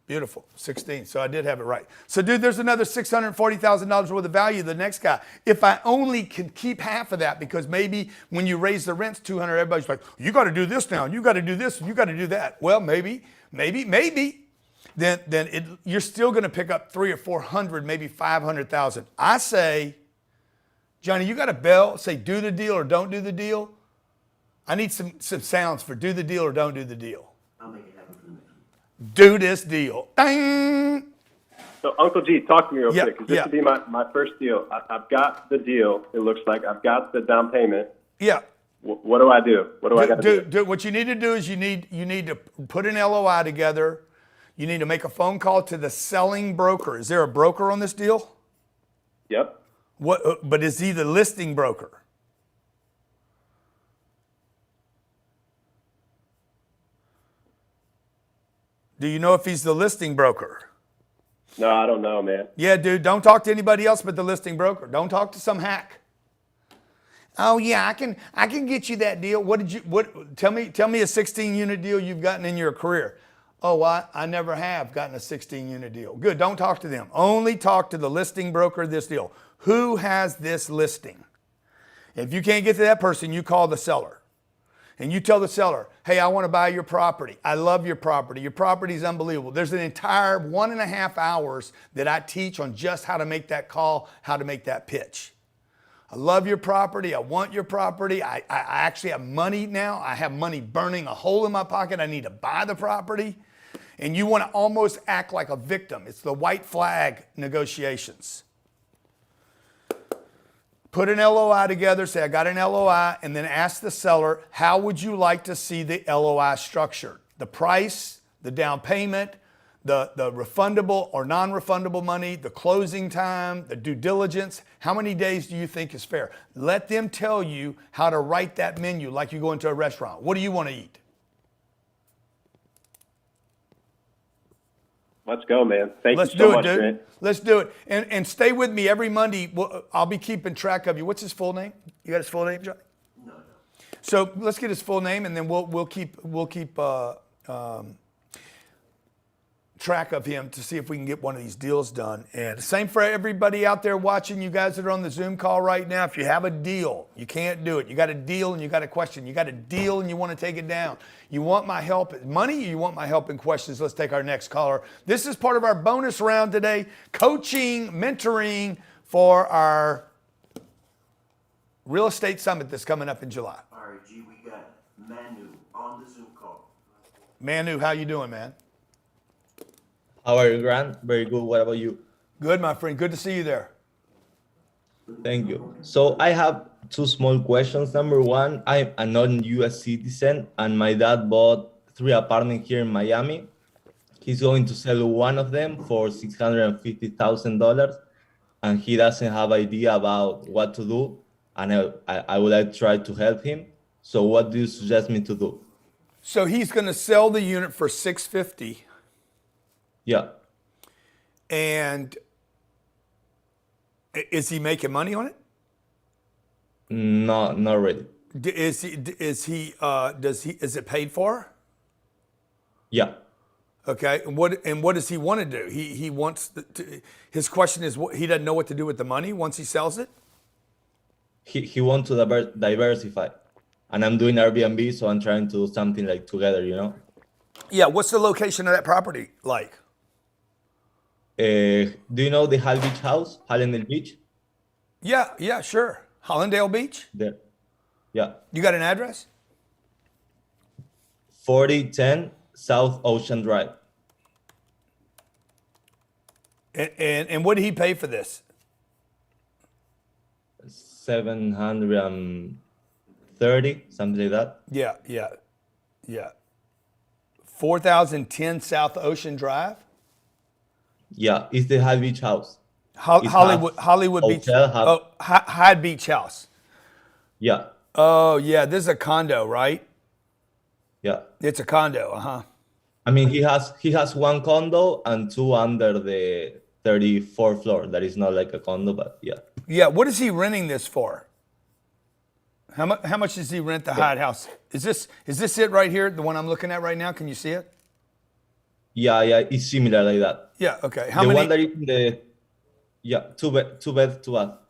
Beautiful. 16. So I did have it right. So, dude, there's another $640,000 worth of value to the next guy. If I only can keep half of that, because maybe when you raise the rents 200, everybody's like, you got to do this now, and you got to do this, and you got to do that. Well, maybe. Then you're still going to pick up 300 or 400, maybe 500,000. I say, Johnny, you got a bell, say do the deal or don't do the deal. I need some sounds for do the deal or don't do the deal. I'll make it happen for the next one. Do this deal. Ding! So, Uncle G, talk to me real quick. 'Cause this yeah. would be my first deal. I've got the deal. It looks like I've got the down payment. Yeah. What do I do? What do I got to do? What you need to do is you need to put an LOI together. You need to make a phone call to the selling broker. Is there a broker on this deal? Yep. But is he the listing broker? Do you know if he's the listing broker? No, I don't know, man. Yeah, dude, don't talk to anybody else but the listing broker. Don't talk to some hack. Oh yeah, I can get you that deal. Tell me a 16 unit deal you've gotten in your career. Oh, I never have gotten a 16 unit deal. Good, don't talk to them. Only talk to the listing broker of this deal. Who has this listing? If you can't get to that person, you call the seller. And you tell the seller, hey, I want to buy your property. I love your property. Your property is unbelievable. There's an entire 1.5 hours that I teach on just how to make that call, how to make that pitch. I love your property. I want your property. I actually have money now. I have money burning a hole in my pocket. I need to buy the property. And you want to almost act like a victim. It's the white flag negotiations. Put an LOI together, say I got an LOI, and then ask the seller, how would you like to see the LOI structured? The price, the down payment, the refundable or non-refundable money, the closing time, the due diligence. How many days do you think is fair? Let them tell you how to write that menu like you go into a restaurant. What do you want to eat? Let's go, man. Thank Let's you so do much, it, dude. Grant. Let's do it. And stay with me every Monday. I'll be keeping track of you. What's his full name? You got his full name, Johnny? No. So let's get his full name, and then we'll keep track of him to see if we can get one of these deals done. And same for everybody out there watching, you guys that are on the Zoom call right now. If you have a deal, you can't do it. You got a deal and you got a question. You got a deal and you want to take it down. You want my help in money, or you want my help in questions? Let's take our next caller. This is part of our bonus round today, coaching, mentoring for our real estate summit that's coming up in July. All right, G, we got Manu on the Zoom call. Manu, how you doing, man? How are you, Grant? Very good. What about you? Good, my friend. Good to see you there. Thank you. So I have two small questions. Number one, I'm a non-US citizen, and my dad bought 3 apartments here in Miami. He's going to sell one of them for $650,000, and he doesn't have idea about what to do. And I would like to try to help him. So what do you suggest me to do? So he's going to sell the unit for $650,000. Yeah. And is he making money on it? No, not really. Is it paid for? Yeah. Okay, and what does he want to do? He wants his question is he doesn't know what to do with the money once he sells it. He wants to diversify, and I'm doing Airbnb, so I'm trying to do something like together, you know. Yeah, what's the location of that property like? Do you know the Hall Beach house, Hallandale Beach? Yeah, sure. Hollandale Beach. There, yeah, You got an address? 4010 South Ocean Drive. And what did he pay for this? 730, something like that. Yeah. 4010 South Ocean Drive. Yeah, it's the Hall Beach house. Hollywood Beach. Hotel, Hyde Beach House. yeah, Oh yeah, this is a condo, right? yeah. It's a condo. I mean, he has one condo and two under the 34th floor. That is not like a condo, but yeah. Yeah. What is he renting this for? How much does he rent the Hyde House? Is this it right here? The one I'm looking at right now? Can you see it? Yeah, it's similar like that. Yeah. Okay. The one that is in the two bed, two bath.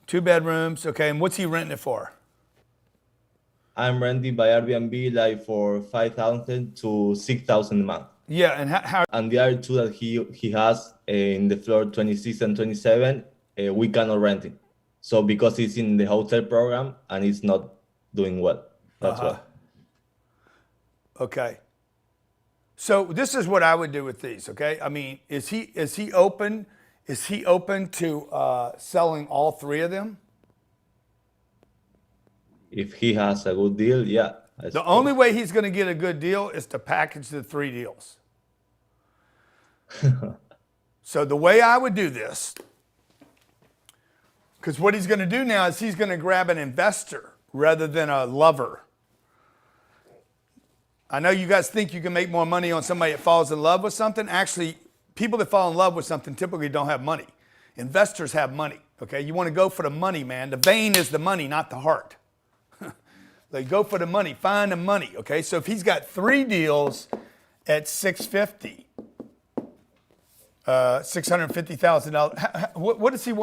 2 bedrooms. Okay. And what's he renting it for? I'm renting by Airbnb like for 5,000 to 6,000 a month. Yeah. And how? And the other two that he has in the floor 26 and 27, we cannot rent it. So because it's in the hotel program and it's not doing well. That's why. Okay. So this is what I would do with these. Okay. I mean, is he open? Is he open to selling all 3 of them? If he has a good deal, yeah. The only way he's going to get a good deal is to package the 3 deals. So the way I would do this, because what he's going to do now is he's going to grab an investor rather than a lover. I know you guys think you can make more money on somebody that falls in love with something. Actually, people that fall in love with something typically don't have money. Investors have money, okay? You want to go for the money, man. The vein is the money, not the heart. They go for the money, find the money, okay? So if he's got 3 deals at $650,000, $650,000. What does he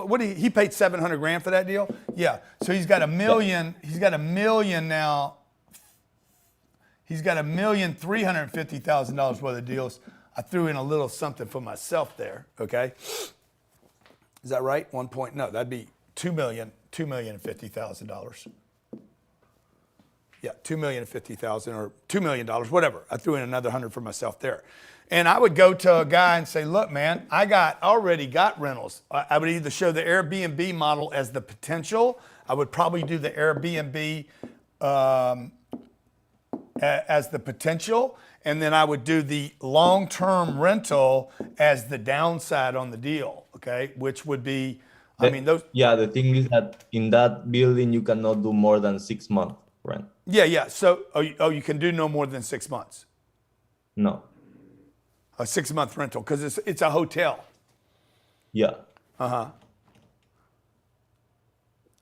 paid $700,000 for that deal? Yeah. So he's got $1 million. He's got $1 million now. He's got $1,350,000 worth of deals. I threw in a little something for myself there. Okay. Is that right? No, that'd be $2,050,000. Yeah, $2,050,000 or $2 million, whatever. I threw in another 100 for myself there. And I would go to a guy and say, look, man, I already got rentals. I would either show the Airbnb model as the potential. I would probably do the Airbnb as the potential. And then I would do the long-term rental as the downside on the deal, okay? Which would be, those. Yeah, the thing is that in that building, you cannot do more than 6 months rent. Yeah. So, you can do no more than 6 months. No. A 6-month rental, because it's a hotel. Yeah.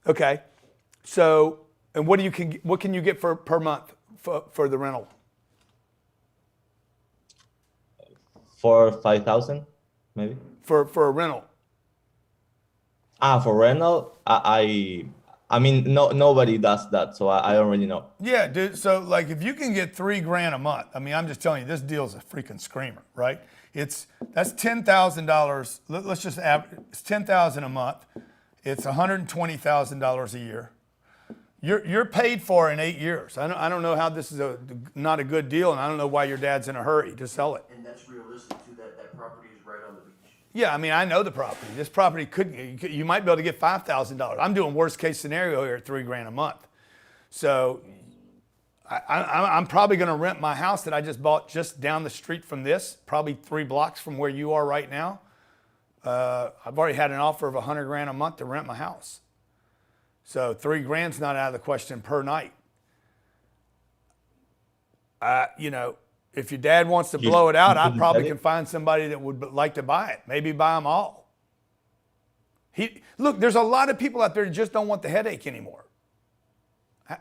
Okay. So, and what can you get per month for the rental? For 5,000, maybe. For a rental. For rental, I mean, nobody does that, so I don't really know. Yeah, dude. So, like, if you can get $3,000 a month, I mean, I'm just telling you, this deal's a freaking screamer, right? That's $10,000. Let's just average. It's $10,000 a month. It's $120,000 a year. You're paid for in 8 years. I don't know how this is not a good deal, and I don't know why your dad's in a hurry to sell it. And that's realistic too. That property is right on the beach. Yeah, I mean, I know the property. This property you might be able to get $5,000. I'm doing worst case scenario here at $3,000 a month. So I'm probably going to rent my house that I just bought just down the street from this, probably 3 blocks from where you are right now. I've already had an offer of $100,000 a month to rent my house. So $3,000's not out of the question per night. If your dad wants to blow it out, I probably can find somebody that would like to buy it. Maybe buy them all. Look, there's a lot of people out there that just don't want the headache anymore.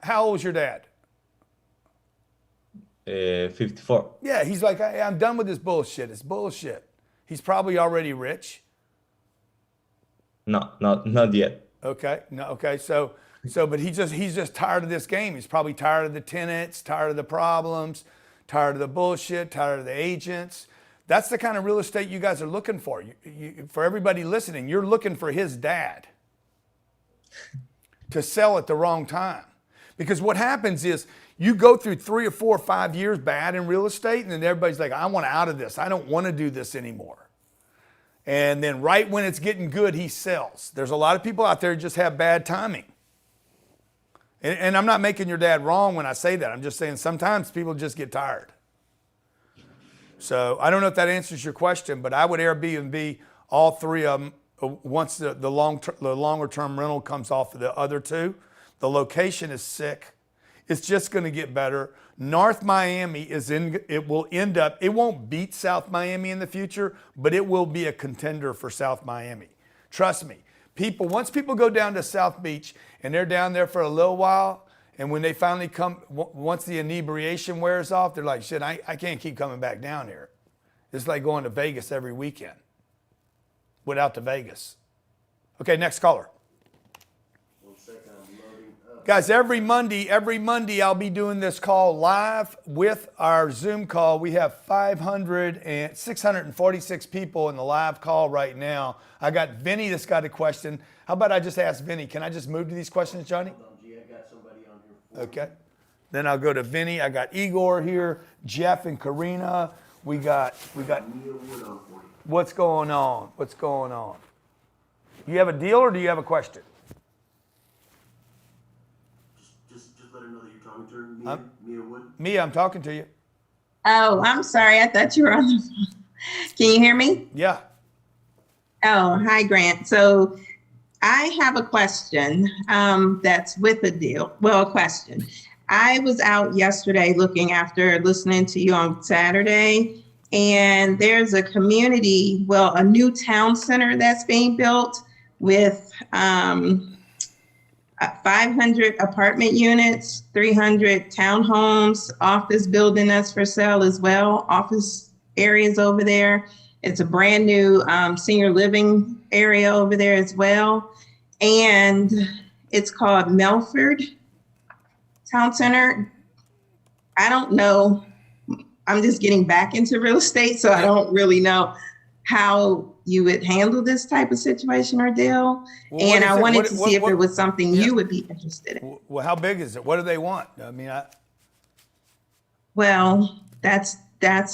How old is your dad? 54. Yeah, he's like, I'm done with this bullshit. It's bullshit. He's probably already rich. No, not yet. Okay. No. Okay. But he's just tired of this game. He's probably tired of the tenants, tired of the problems, tired of the bullshit, tired of the agents. That's the kind of real estate you guys are looking for. For everybody listening, you're looking for his dad to sell at the wrong time. Because what happens is you go through 3 or 4 or 5 years bad in real estate, and then everybody's like, I want out of this. I don't want to do this anymore. And then right when it's getting good, he sells. There's a lot of people out there who just have bad timing. And I'm not making your dad wrong when I say that. I'm just saying sometimes people just get tired. So I don't know if that answers your question, but I would Airbnb all 3 of them once the longer term rental comes off of the other 2. The location is sick. It's just going to get better. North Miami it will end up, it won't beat South Miami in the future, but it will be a contender for South Miami. Trust me. Once people go down to South Beach and they're down there for a little while, and when they finally come, once the inebriation wears off, they're like, shit, I can't keep coming back down here. It's like going to Vegas every weekend without the Vegas. Okay, next caller. 1 second, I'm loading up. Guys, every Monday I'll be doing this call live with our Zoom call. We have 646 people in the live call right now. I got Vinny that's got a question. How about I just ask Vinny? Can I just move to these questions, Johnny? Hold on, G, I got somebody on here for you. Okay. Then I'll go to Vinny. I got Igor here, Jeff and Karina. We got Mia Wood on for you. what's going on? What's going on? You have a deal or do you have a question? Just let her know that you're talking to her. Mia Wood. Mia, I'm talking to you. Oh, I'm sorry. I thought you were on the phone. Can you hear me? Yeah. Oh, hi, Grant. So I have a question that's with a deal. Well, a question. I was out yesterday listening to you on Saturday, and there's a community, a new town center that's being built with 500 apartment units, 300 townhomes, office building that's for sale as well, office areas over there. It's a brand new senior living area over there as well. And it's called Melford Town Center. I don't know. I'm just getting back into real estate, so I don't really know how you would handle this type of situation or deal. Well, and I wanted to see if it was something you would be interested in. Well, how big is it? What do they want? I mean, Well, that's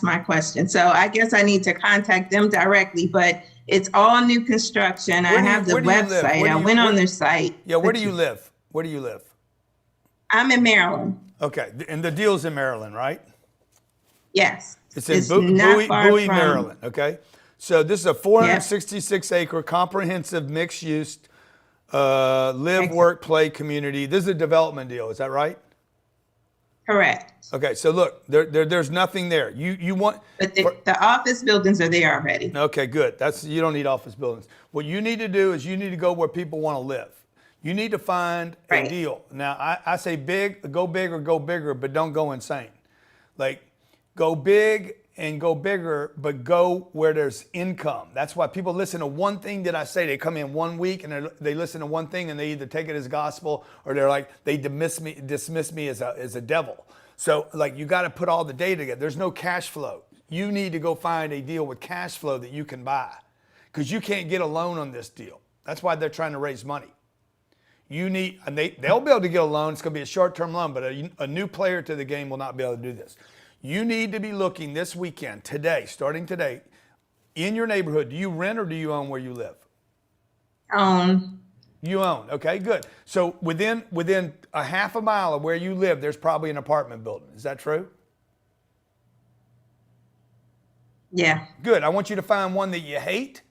my question. So I guess I need to contact them directly, but it's all new construction. I have the website. I went on their site. Yeah, where do you live? Where do you live? I'm in Maryland. Okay, and the deal's in Maryland, right? Yes. It's in not Bowie, far from- Maryland. Okay, so this is a 466-acre comprehensive mixed-use live, work, play community. This is a development deal. Is that right? Correct. Okay, so look, there's nothing there. You want, But the office buildings are there already. okay, good. You don't need office buildings. What you need to do is you need to go where people want to live. You need to find a Right. deal. Now, I say go big or go bigger, but don't go insane. Like, go big and go bigger, but go where there's income. That's why people listen to one thing that I say. They come in 1 week and they listen to one thing and they either take it as gospel or they dismiss me as a devil. So like you got to put all the data together. There's no cash flow. You need to go find a deal with cash flow that you can buy because you can't get a loan on this deal. That's why they're trying to raise money. They'll be able to get a loan. It's going to be a short-term loan, but a new player to the game will not be able to do this. You need to be looking this weekend, starting today, in your neighborhood. Do you rent or do you own where you live? You own. Okay, good. So within a half a mile of where you live, there's probably an apartment building. Is that true? Yeah. Good. I want you to find one that you hate,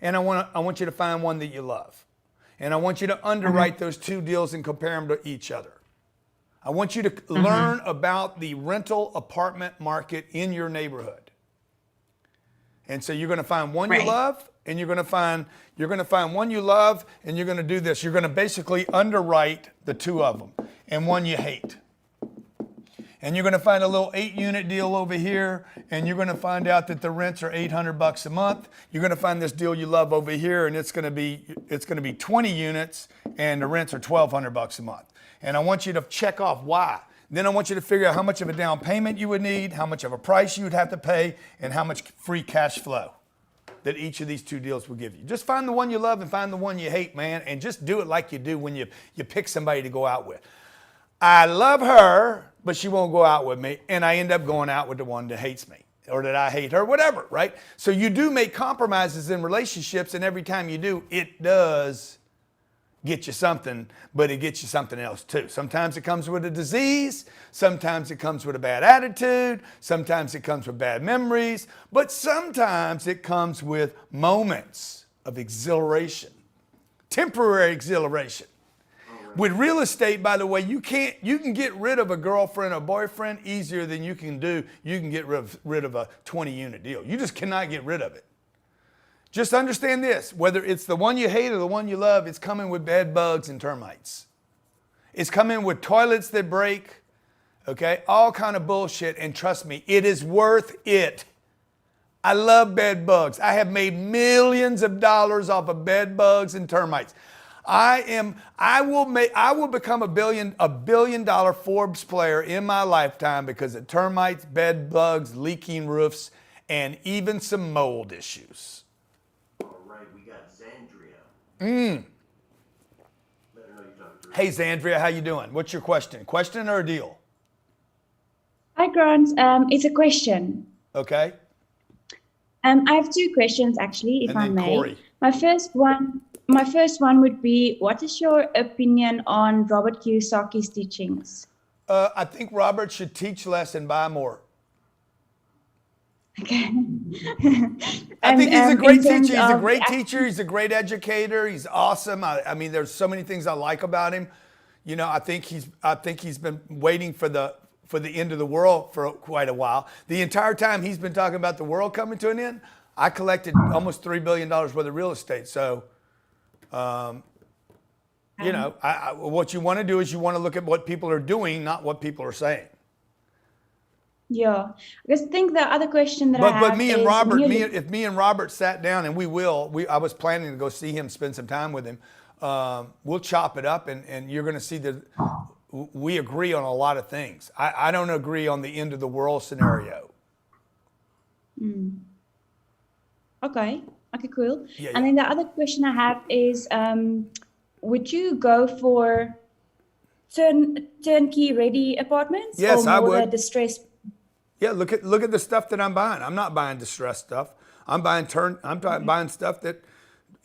and I want you to find one that you love. And I want you to underwrite those two deals and compare them to each other. I want you to learn about the rental apartment market in your neighborhood. And so you're going to find one you love, and you're going to find one you love, and you're going to do this. You're going to basically underwrite the two of them and one you hate. and you're going to find a little 8-unit deal over here, and you're going to find out that the rents are $800 a month. You're going to find this deal you love over here, and it's going to be 20 units, and the rents are $1,200 a month. And I want you to check off why. Then I want you to figure out how much of a down payment you would need, how much of a price you would have to pay, and how much free cash flow that each of these two deals will give you. Just find the one you love and find the one you hate, man, and just do it like you do when you pick somebody to go out with. I love her, but she won't go out with me, and I end up going out with the one that hates me, or that I hate her, whatever, right? So you do make compromises in relationships, and every time you do, it does get you something, but it gets you something else too. Sometimes it comes with a disease, sometimes it comes with a bad attitude, sometimes it comes with bad memories, but sometimes it comes with moments of exhilaration, temporary exhilaration. With real estate, by the way, you can get rid of a girlfriend or boyfriend easier than you can get rid of a 20-unit deal. You just cannot get rid of it. Just understand this, whether it's the one you hate or the one you love, it's coming with bed bugs and termites. It's coming with toilets that break, okay? All kind of bullshit, and trust me, it is worth it. I love bed bugs. I have made millions of dollars off of bed bugs and termites. I will become a billion-dollar Forbes player in my lifetime because of termites, bed bugs, leaking roofs, and even some mold issues. All right, we got Zandria. Let her know you're talking to her. Hey, Zandria, how you doing? What's your question? Question or a deal? Hi, Grant. It's a question. Okay. I have two questions, actually, if And I then may. Corey. My first one would be, what is your opinion on Robert Kiyosaki's teachings? I think Robert should teach less and buy more. Okay. I think he's a great teacher. He's a of great the teacher. He's a great educator. He's awesome. I mean, there's so many things I like about him. You know, I think he's been waiting for the end of the world for quite a while. The entire time he's been talking about the world coming to an end, I collected almost $3 billion worth of real estate. So, you know, what you want to do is you want to look at what people are doing, not what people are saying. Yeah, because I think the other question that I have But me and is Robert, when you- if me and Robert sat down, and I was planning to go see him, spend some time with him. We'll chop it up, and you're going to see that we agree on a lot of things. I don't agree on the end of the world scenario. Okay, cool. Yeah, And then the other question I have is, would you go for turnkey ready apartments? Yes, or I more would. the distressed? Yeah, look at the stuff that I'm buying. I'm not buying distressed stuff. I'm buying stuff that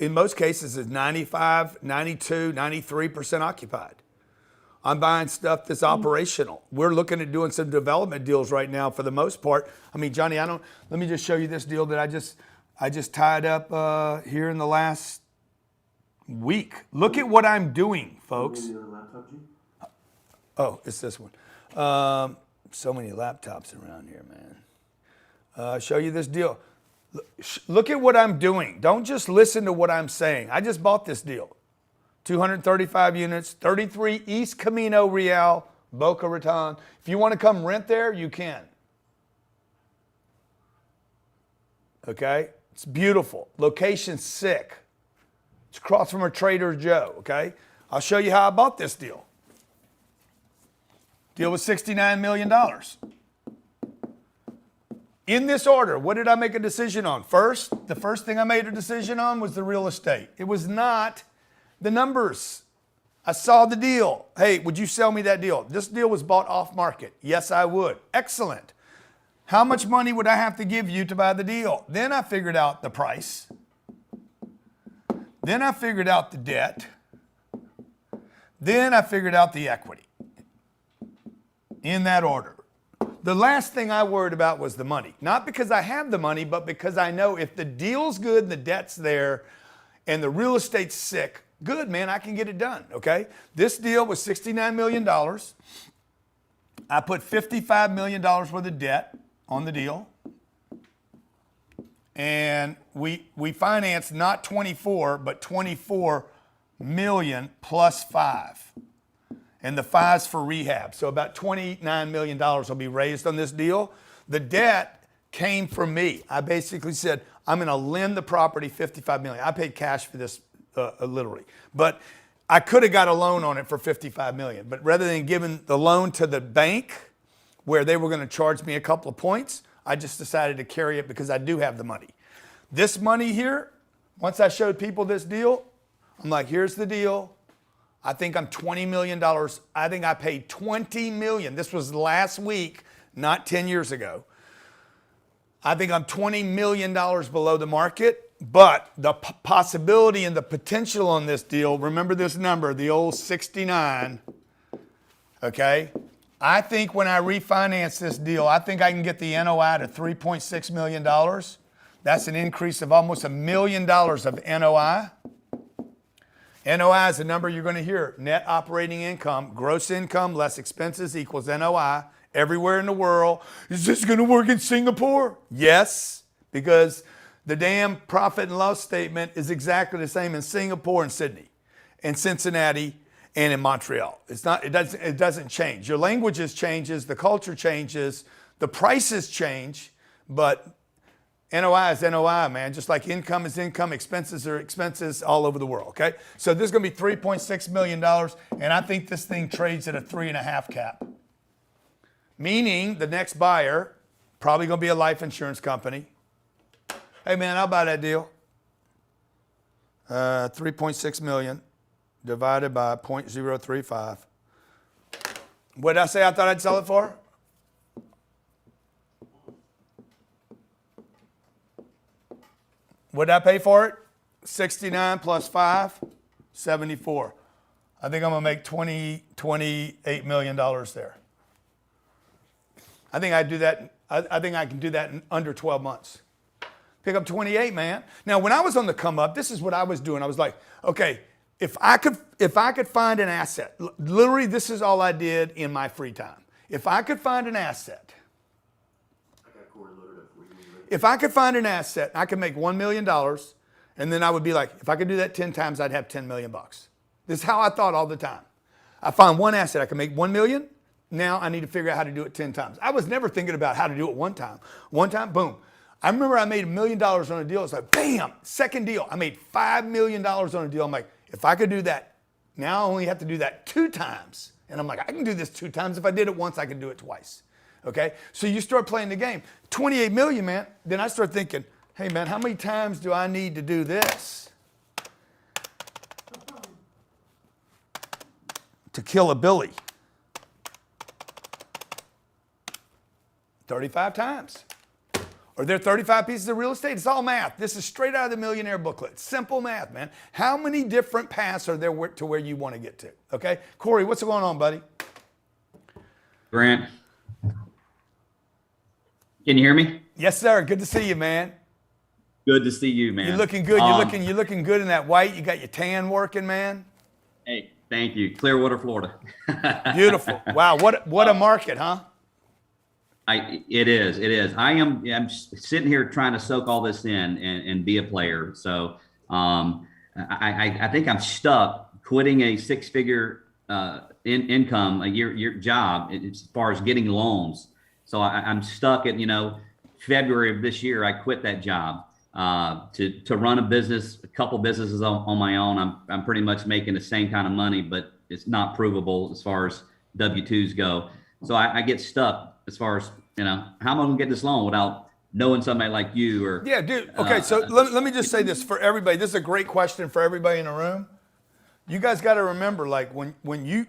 in most cases is 95, 92, 93% occupied. I'm buying stuff that's operational. We're looking at doing some development deals right now for the most part. I mean, Johnny, let me just show you this deal that I just tied up here in the last week. Look at what I'm doing, folks. You on laptop, G? Oh, it's this one. So many laptops around here, man. Show you this deal. Look at what I'm doing. Don't just listen to what I'm saying. I just bought this deal. 235 units, 33 East Camino Real, Boca Raton. If you want to come rent there, you can. Okay? It's beautiful. Location's sick. It's across from a Trader Joe, okay? I'll show you how I bought this deal. Deal was $69 million. In this order, what did I make a decision on? The first thing I made a decision on was the real estate. It was not the numbers. I saw the deal. Hey, would you sell me that deal? This deal was bought off market. Yes, I would. Excellent. How much money would I have to give you to buy the deal? Then I figured out the price. Then I figured out the debt. Then I figured out the equity. In that order. The last thing I worried about was the money. Not because I have the money, but because I know if the deal's good and the debt's there and the real estate's sick, good, man, I can get it done, okay? This deal was $69 million. I put $55 million worth of debt on the deal. And we financed not 24, but 24 million plus 5. and the 5's for rehab. So about $29 million will be raised on this deal. The debt came from me. I basically said, I'm going to lend the property $55 million. I paid cash for this literally, but I could have got a loan on it for $55 million. But rather than giving the loan to the bank where they were going to charge me a couple of points, I just decided to carry it because I do have the money. This money here, once I showed people this deal, I'm like, here's the deal. I think I'm $20 million. I think I paid $20 million. This was last week, not 10 years ago. I think I'm $20 million below the market, but the possibility and the potential on this deal, remember this number, the old 69, okay? I think when I refinance this deal, I think I can get the NOI to $3.6 million. That's an increase of almost $1 million of NOI. NOI is a number you're going to hear. Net operating income, gross income less expenses equals NOI. Everywhere in the world. Is this going to work in Singapore? Yes, because the damn profit and loss statement is exactly the same in Singapore and Sydney and Cincinnati and in Montreal. It doesn't change. Your languages changes, the culture changes, the prices change, but NOI is NOI, man. Just like income is income, expenses are expenses all over the world, okay? So this is going to be $3.6 million, and I think this thing trades at a 3.5 cap. Meaning the next buyer, probably going to be a life insurance company. Hey man, I'll buy that deal. 3.6 million divided by 0.035. What did I say I thought I'd sell it for? What did I pay for it? 69 plus 5, 74. I think I'm going to make $28 million there. I think I do that. I think I can do that in under 12 months. Pick up 28, man. Now, when I was on the come up, this is what I was doing. I was like, okay, if I could find an asset, literally, this is all I did in my free time. If I could find an asset, if I could find an asset, I could make $1 million, and then I would be like, if I could do that 10 times, I'd have 10 million bucks. This is how I thought all the time. I find one asset, I can make 1 million. Now I need to figure out how to do it 10 times. I was never thinking about how to do it one time. One time, boom. I remember I made $1 million on a deal. It's like, bam, second deal. I made $5 million on a deal. I'm like, if I could do that, now I only have to do that 2 times. And I'm like, I can do this 2 times. If I did it once, I can do it twice. Okay? So you start playing the game. 28 million, man. Then I start thinking, hey, man, how many times do I need to do this to kill a Billy? 35 times. Are there 35 pieces of real estate? It's all math. This is straight out of the Millionaire booklet. Simple math, man. How many different paths are there to where you want to get to? Okay? Corey, what's going on, buddy? Grant, can you hear me? Yes, sir. Good to see you, man. Good to see you, man. You're looking good. You're looking good in that white. You got your tan working, man. Hey, thank you. Clearwater, Florida. Beautiful. Wow, what a market, huh? It is. I'm sitting here trying to soak all this in and be a player. So I think I'm stuck quitting a 6-figure income a year job as far as getting loans. So I'm stuck at, February of this year, I quit that job to run a business, a couple businesses on my own. I'm pretty much making the same kind of money, but it's not provable as far as W-2s go. So I get stuck as far as, how am I going to get this loan without knowing somebody like you or. Yeah, dude. Okay, so let me just say this for everybody. This is a great question for everybody in the room. You guys got to remember, like when you,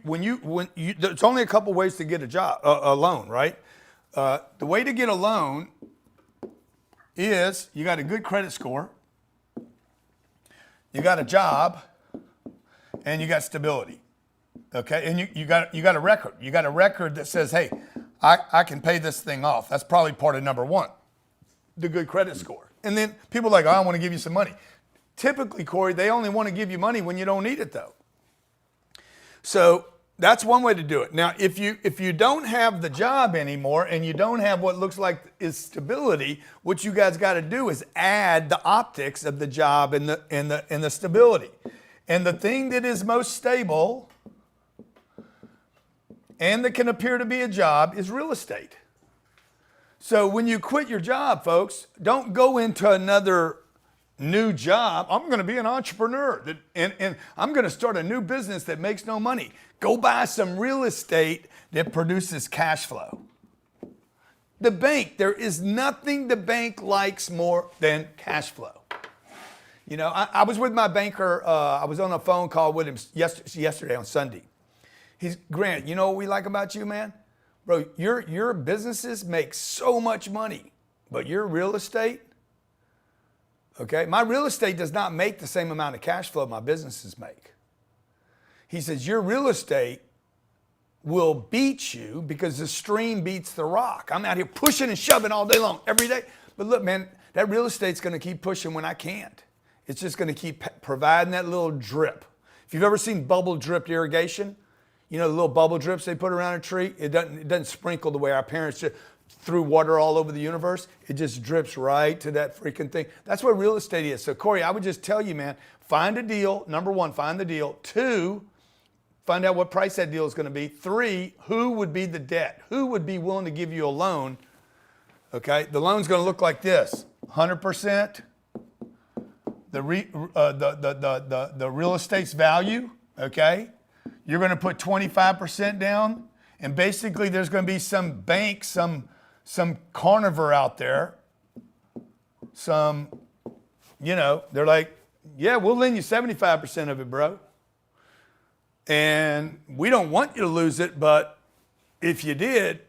there's only a couple ways to get a loan, right? The way to get a loan is you got a good credit score, you got a job, and you got stability. Okay, and you got a record. You got a record that says, hey, I can pay this thing off. That's probably part of number one, the good credit score. And then people are like, I want to give you some money. Typically, Corey, they only want to give you money when you don't need it, though. So that's one way to do it. Now, if you don't have the job anymore and you don't have what looks like is stability, what you guys got to do is add the optics of the job and the stability. And the thing that is most stable and that can appear to be a job is real estate. So when you quit your job, folks, don't go into another new job. I'm going to be an entrepreneur and I'm going to start a new business that makes no money. Go buy some real estate that produces cash flow. The bank, there is nothing the bank likes more than cash flow. You know, I was with my banker. I was on a phone call with him yesterday on Sunday. He's, Grant, you know what we like about you, man? Bro, your businesses make so much money, but your real estate, okay, my real estate does not make the same amount of cash flow my businesses make. He says, your real estate will beat you because the stream beats the rock. I'm out here pushing and shoving all day long, every day. But look, man, that real estate's going to keep pushing when I can't. It's just going to keep providing that little drip. If you've ever seen bubble dripped irrigation, you know the little bubble drips they put around a tree? It doesn't sprinkle the way our parents just threw water all over the universe. It just drips right to that freaking thing. That's what real estate is. So Corey, I would just tell you, man, find a deal. Number one, find the deal. Two, find out what price that deal is going to be. Three, who would be the debt? Who would be willing to give you a loan? Okay, the loan's going to look like this: 100%. The real estate's value. Okay, you're going to put 25% down, and basically there's going to be some bank, some carnivore out there. Some, you know, they're like, yeah, we'll lend you 75% of it, bro. And we don't want you to lose it, but if you did,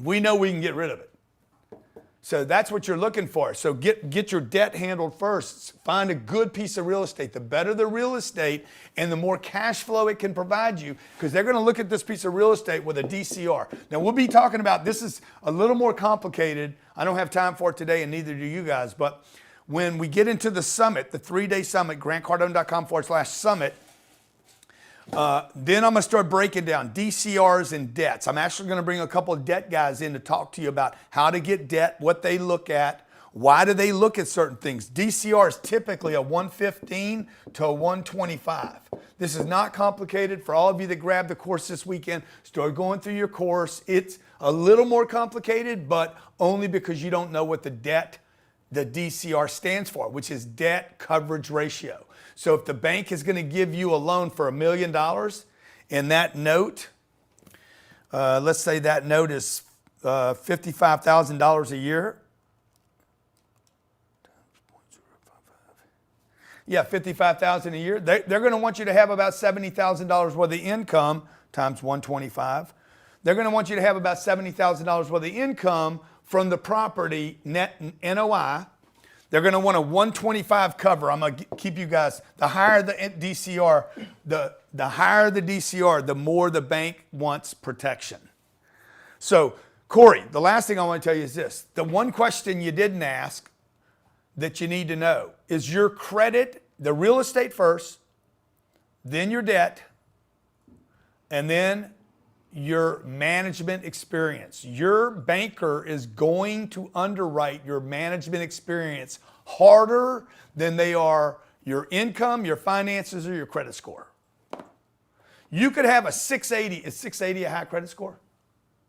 we know we can get rid of it. So that's what you're looking for. So get your debt handled first. Find a good piece of real estate. The better the real estate and the more cash flow it can provide you, because they're going to look at this piece of real estate with a DCR. Now we'll be talking about, this is a little more complicated. I don't have time for it today, and neither do you guys. But when we get into the summit, the 3-day summit, grantcardone.com/summit, then I'm going to start breaking down DCRs and debts. I'm actually going to bring a couple of debt guys in to talk to you about how to get debt, what they look at, why do they look at certain things. DCR is typically a 115 to a 125. This is not complicated. For all of you that grabbed the course this weekend, start going through your course. It's a little more complicated, but only because you don't know what the DCR stands for, which is debt coverage ratio. So if the bank is going to give you a loan for $1 million and that note, let's say that note is $55,000 a year. Yeah, $55,000 a year. They're going to want you to have about $70,000 worth of income times 125. They're going to want you to have about $70,000 worth of income from the property net NOI. They're going to want a 125 cover. I'm going to keep you guys, the higher the DCR, the higher the DCR, the more the bank wants protection. So, Corey, the last thing I want to tell you is this. The one question you didn't ask that you need to know is your credit, the real estate first, then your debt, and then your management experience. Your banker is going to underwrite your management experience harder than they are your income, your finances, or your credit score. You could have a 680. Is 680 a high credit score?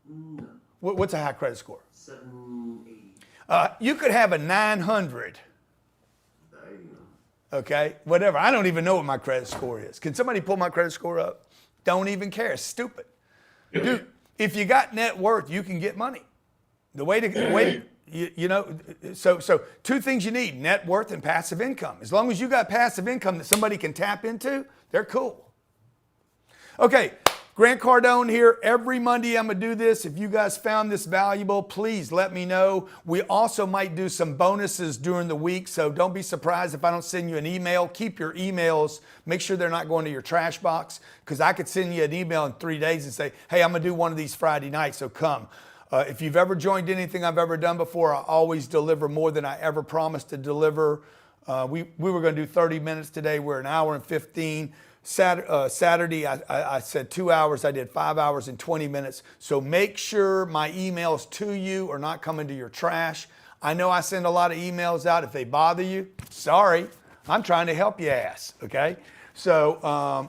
No. What's a high credit score? 780. You could have a 900. There you Okay, whatever. I don't even know what my credit score is. Can somebody pull my credit score up? Don't even care. It's stupid. Dude, if you got net worth, you can get money. The way to you know, so two things you need: net worth and passive income. As long as you got passive income that somebody can tap into, they're cool. Okay, Grant Cardone here. Every Monday I'm going to do this. If you guys found this valuable, please let me know. We also might do some bonuses during the week, so don't be surprised if I don't send you an email. Keep your emails. Make sure they're not going to your trash box, because I could send you an email in 3 days and say, hey, I'm going to do one of these Friday nights, so come. If you've ever joined anything I've ever done before, I always deliver more than I ever promised to deliver. We were going to do 30 minutes today. We're an hour and 15. Saturday, I said 2 hours. I did 5 hours and 20 minutes. So make sure my emails to you are not coming to your trash. I know I send a lot of emails out. If they bother you, sorry. I'm trying to help you ass, okay? So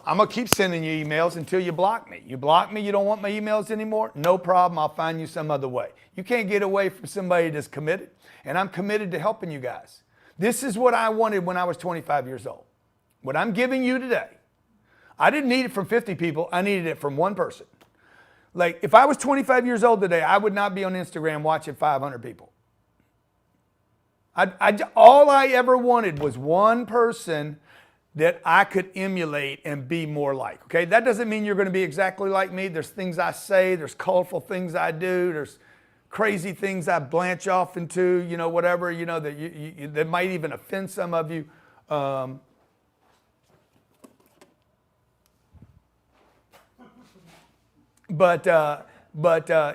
I'm going to keep sending you emails until you block me. You block me, you don't want my emails anymore? No problem, I'll find you some other way. You can't get away from somebody that's committed, and I'm committed to helping you guys. This is what I wanted when I was 25 years old. What I'm giving you today, I didn't need it from 50 people, I needed it from one person. Like, if I was 25 years old today, I would not be on Instagram watching 500 people. All I ever wanted was one person that I could emulate and be more like, okay? That doesn't mean you're gonna be exactly like me. There's things I say, there's colorful things I do, there's crazy things I blanch off into, you know, whatever, you know, that that might even offend some of you. But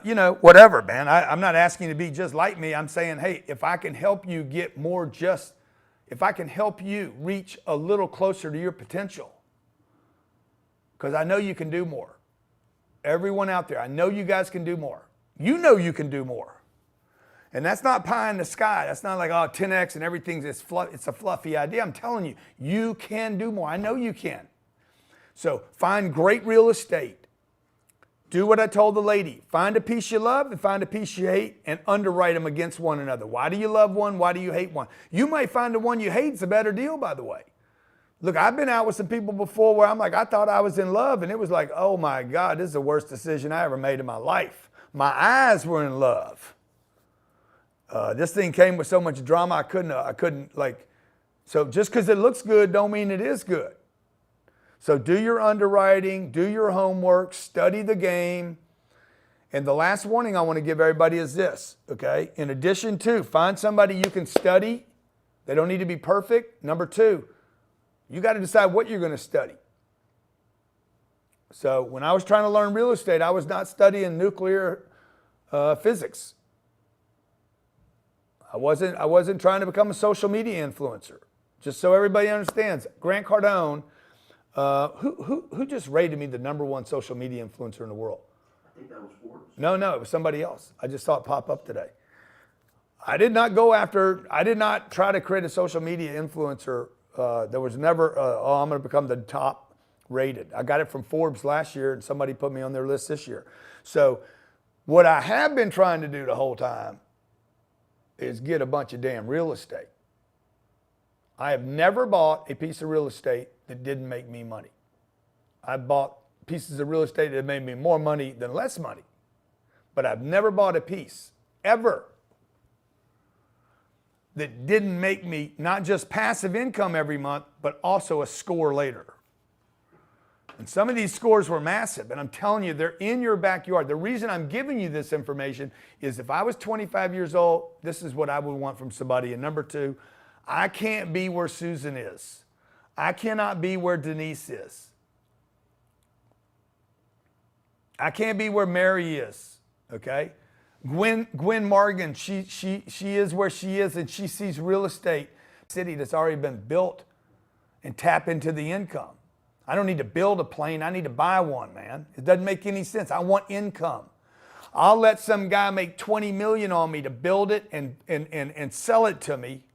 you know, whatever, man. I'm not asking you to be just like me. I'm saying, hey, if I can help you get more if I can help you reach a little closer to your potential, because I know you can do more. Everyone out there, I know you guys can do more. You know you can do more. And that's not pie in the sky. That's not like, oh, 10X and everything's it's a fluffy idea. I'm telling you, you can do more. I know you can. So find great real estate. Do what I told the lady. Find a piece you love and find a piece you hate and underwrite them against one another. Why do you love one? Why do you hate one? You might find the one you hate is a better deal, by the way. Look, I've been out with some people before where I'm like, I thought I was in love, and it was like, oh my God, this is the worst decision I ever made in my life. My eyes were in love. This thing came with so much drama, I couldn't like, so just because it looks good don't mean it is good. So do your underwriting, do your homework, study the game. And the last warning I want to give everybody is this, okay? In addition to, find somebody you can study. They don't need to be perfect. Number two, you got to decide what you're going to study. So when I was trying to learn real estate, I was not studying nuclear physics. I wasn't trying to become a social media influencer. Just so everybody understands, Grant Cardone, who just rated me the #1 social media influencer in the world? I think that was Forbes. No, it was somebody else. I just saw it pop up today. I did not try to create a social media influencer. There was never, I'm going to become the top rated. I got it from Forbes last year, and somebody put me on their list this year. So what I have been trying to do the whole time is get a bunch of damn real estate. I have never bought a piece of real estate that didn't make me money. I bought pieces of real estate that made me more money than less money. But I've never bought a piece, ever, that didn't make me not just passive income every month, but also a score later. And some of these scores were massive, and I'm telling you, they're in your backyard. The reason I'm giving you this information is if I was 25 years old, this is what I would want from somebody. And number two, I can't be where Susan is. I cannot be where Denise is. I can't be where Mary is, okay? Gwen Morgan, she is where she is, and she sees real estate city that's already been built and tap into the income. I don't need to build a plane. I need to buy one, man. It doesn't make any sense. I want income. I'll let some guy make 20 million on me to build it and sell it to me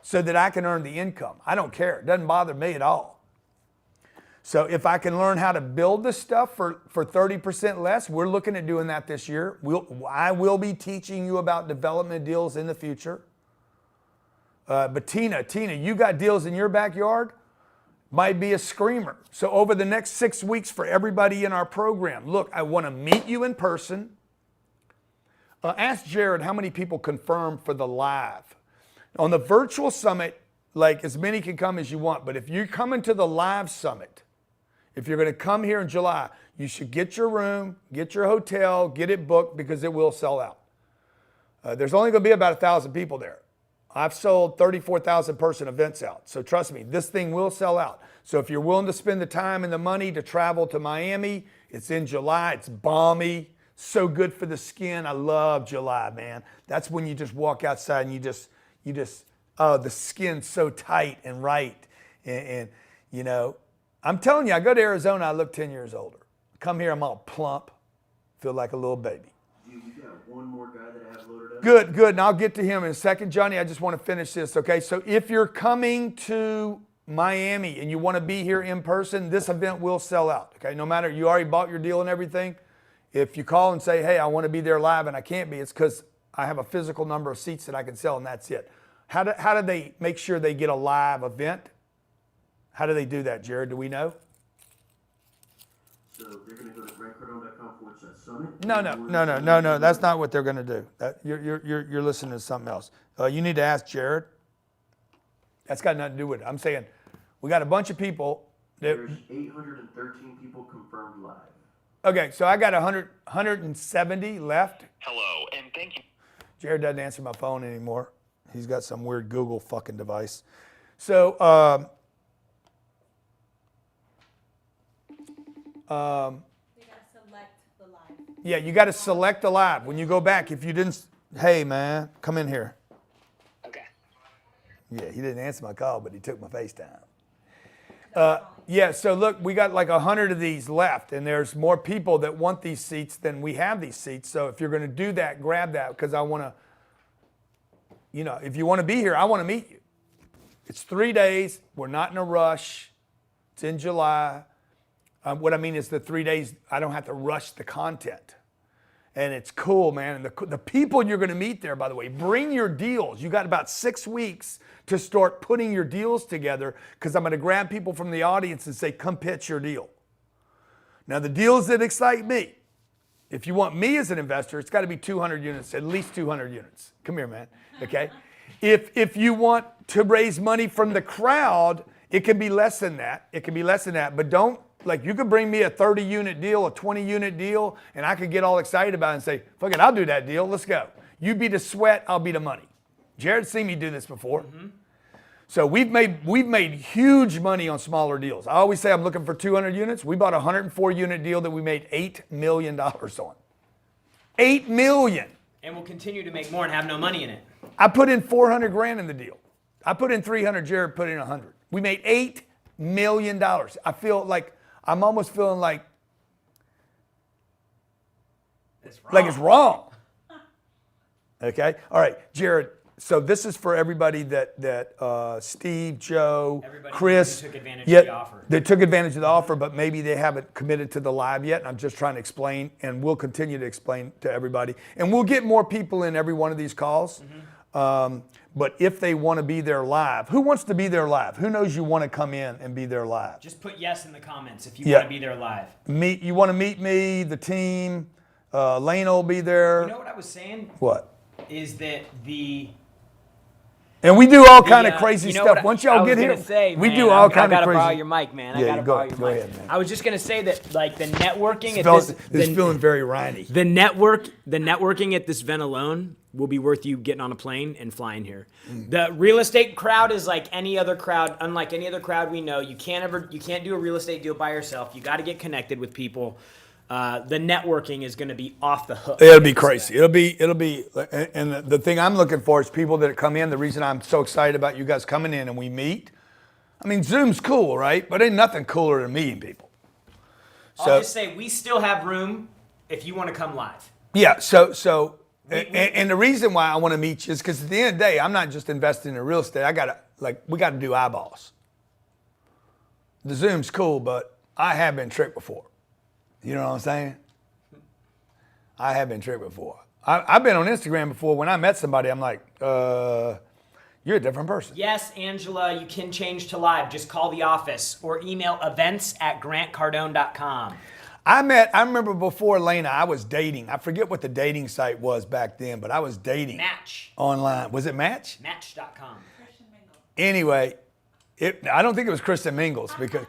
so that I can earn the income. I don't care. It doesn't bother me at all. So if I can learn how to build this stuff for 30% less, we're looking at doing that this year. I will be teaching you about development deals in the future. But Tina, you got deals in your backyard? Might be a screamer. So over the next 6 weeks for everybody in our program, look, I want to meet you in person. Ask Jared how many people confirmed for the live. On the virtual summit, like as many can come as you want, but if you're coming to the live summit, if you're going to come here in July, you should get your room, get your hotel, get it booked because it will sell out. There's only going to be about 1,000 people there. I've sold 34,000 person events out. So trust me, this thing will sell out. So if you're willing to spend the time and the money to travel to Miami, it's in July. It's balmy, so good for the skin. I love July, man. That's when you just walk outside and you just, the skin's so tight and right. And you know, I'm telling you, I go to Arizona, I look 10 years older. Come here, I'm all plump, feel like a little baby. You got one more guy that I have loaded up? Good. And I'll get to him in a second. Johnny, I just want to finish this, okay? So if you're coming to Miami and you want to be here in person, this event will sell out. Okay, no matter, you already bought your deal and everything. If you call and say, hey, I want to be there live and I can't be, it's because I have a physical number of seats that I can sell and that's it. How do they make sure they get a live event? How do they do that, Jared? Do we know? So they're going to go to grantcardone.com/summit. No. That's not what they're going to do. You're listening to something else. You need to ask Jared. That's got nothing to do with it. I'm saying we got a bunch of people. There's 813 people confirmed live. Okay, so I got 170 left. Hello, and thank you. Jared doesn't answer my phone anymore. He's got some weird Google fucking device. So, yeah, you got to select the live. When you go back, if you didn't, hey man, come in here. Okay. Yeah, he didn't answer my call, but he took my FaceTime. Yeah, so look, we got like 100 of these left, and there's more people that want these seats than we have these seats. So if you're going to do that, grab that, because I want to, if you want to be here, I want to meet you. It's 3 days. We're not in a rush. It's in July. What I mean is the 3 days, I don't have to rush the content. And it's cool, man. And the people you're going to meet there, by the way, bring your deals. You got about 6 weeks to start putting your deals together, because I'm going to grab people from the audience and say, come pitch your deal. Now, the deals that excite me, if you want me as an investor, it's got to be 200 units, at least 200 units. Come here, man. Okay? If you want to raise money from the crowd, it can be less than that. It can be less than that. But don't, like, you could bring me a 30-unit deal, a 20-unit deal, and I could get all excited about it and say, fuck it, I'll do that deal. Let's go. You be the sweat, I'll be the money. Jared's seen me do this before. Mm-hmm. So we've made huge money on smaller deals. I always say I'm looking for 200 units. We bought a 104-unit deal that we made $8 million on. $8 million. And we'll continue to make more and have no money in it. I put in 400 grand in the deal. I put in 300, Jared put in 100. We made $8 million. I feel like, I'm almost feeling like it's wrong. Okay? All right, Jared, so this is for everybody that Steve, Joe, Everybody Chris. took advantage of the offer. They took advantage of the offer, but maybe they haven't committed to the live yet. And I'm just trying to explain, and we'll continue to explain to everybody. And we'll get more people in every one of these calls. Mm-hmm. But if they want to be there live, who wants to be there live? Who knows you want to come in and be there live? Just put yes in the comments if you want to be there live. You want to meet me, the team, Lane will be there. You know what I was saying? What? Is that and we do all kind of crazy stuff. Once y'all get here, we do all kind of crazy. I gotta borrow your mic, man. Yeah, I gotta borrow your mic. Go ahead, man. I was just gonna say that, like, the networking It's feeling very rhymy. The networking at this event alone will be worth you getting on a plane and flying here. The real estate crowd is like any other crowd. Unlike any other crowd we know, you can't do a real estate deal by yourself. You got to get connected with people. The networking is going to be off the hook. It'll be crazy. It'll be, and the thing I'm looking for is people that come in. The reason I'm so excited about you guys coming in and we meet. I mean, Zoom's cool, right? But ain't nothing cooler than meeting people. I'll just say we still have room if you want to come live. Yeah. And the reason why I want to meet you is because at the end of the day, I'm not just investing in real estate. We got to do eyeballs. The Zoom's cool, but I have been tricked before. You know what I'm saying? I have been tricked before. I've been on Instagram before. When I met somebody, I'm like, you're a different person. Yes, Angela, you can change to live. Just call the office or email events@grantcardone.com. I remember before Lena, I was dating. I forget what the dating site was back then, but I was dating. Match. Online. Was it Match? Match.com. Anyway, I don't think it was Christian Mingles because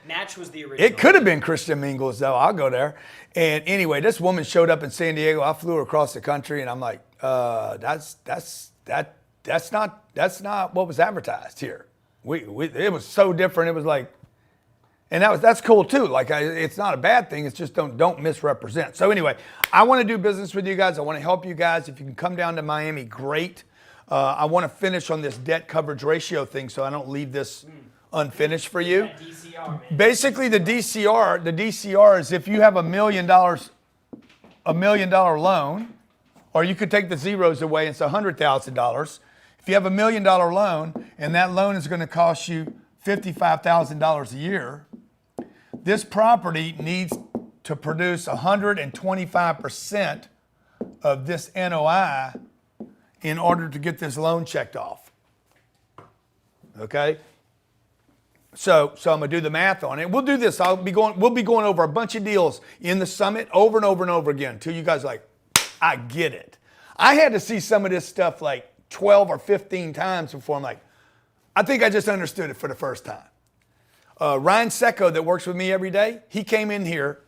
Match was the original. It could have been Christian Mingles though. I'll go there. And anyway, this woman showed up in San Diego. I flew her across the country, and I'm like, that's not what was advertised here. It was so different. It was like, and that's cool too. Like it's not a bad thing. It's just don't misrepresent. So anyway, I want to do business with you guys. I want to help you guys. If you can come down to Miami, great. I want to finish on this debt coverage ratio thing so I don't leave this unfinished for you. DCR, man. Basically, the DCR is if you have $1 million loan, or you could take the zeros away and it's $100,000. If you have $1 million loan and that loan is going to cost you $55,000 a year, this property needs to produce 125% of this NOI in order to get this loan checked off. Okay? So I'm gonna do the math on it. We'll do this. We'll be going over a bunch of deals in the summit over and over and over again until you guys are like, I get it. I had to see some of this stuff like 12 or 15 times before I'm like, I think I just understood it for the first time. Ryan Secco, that works with me every day, he came in here.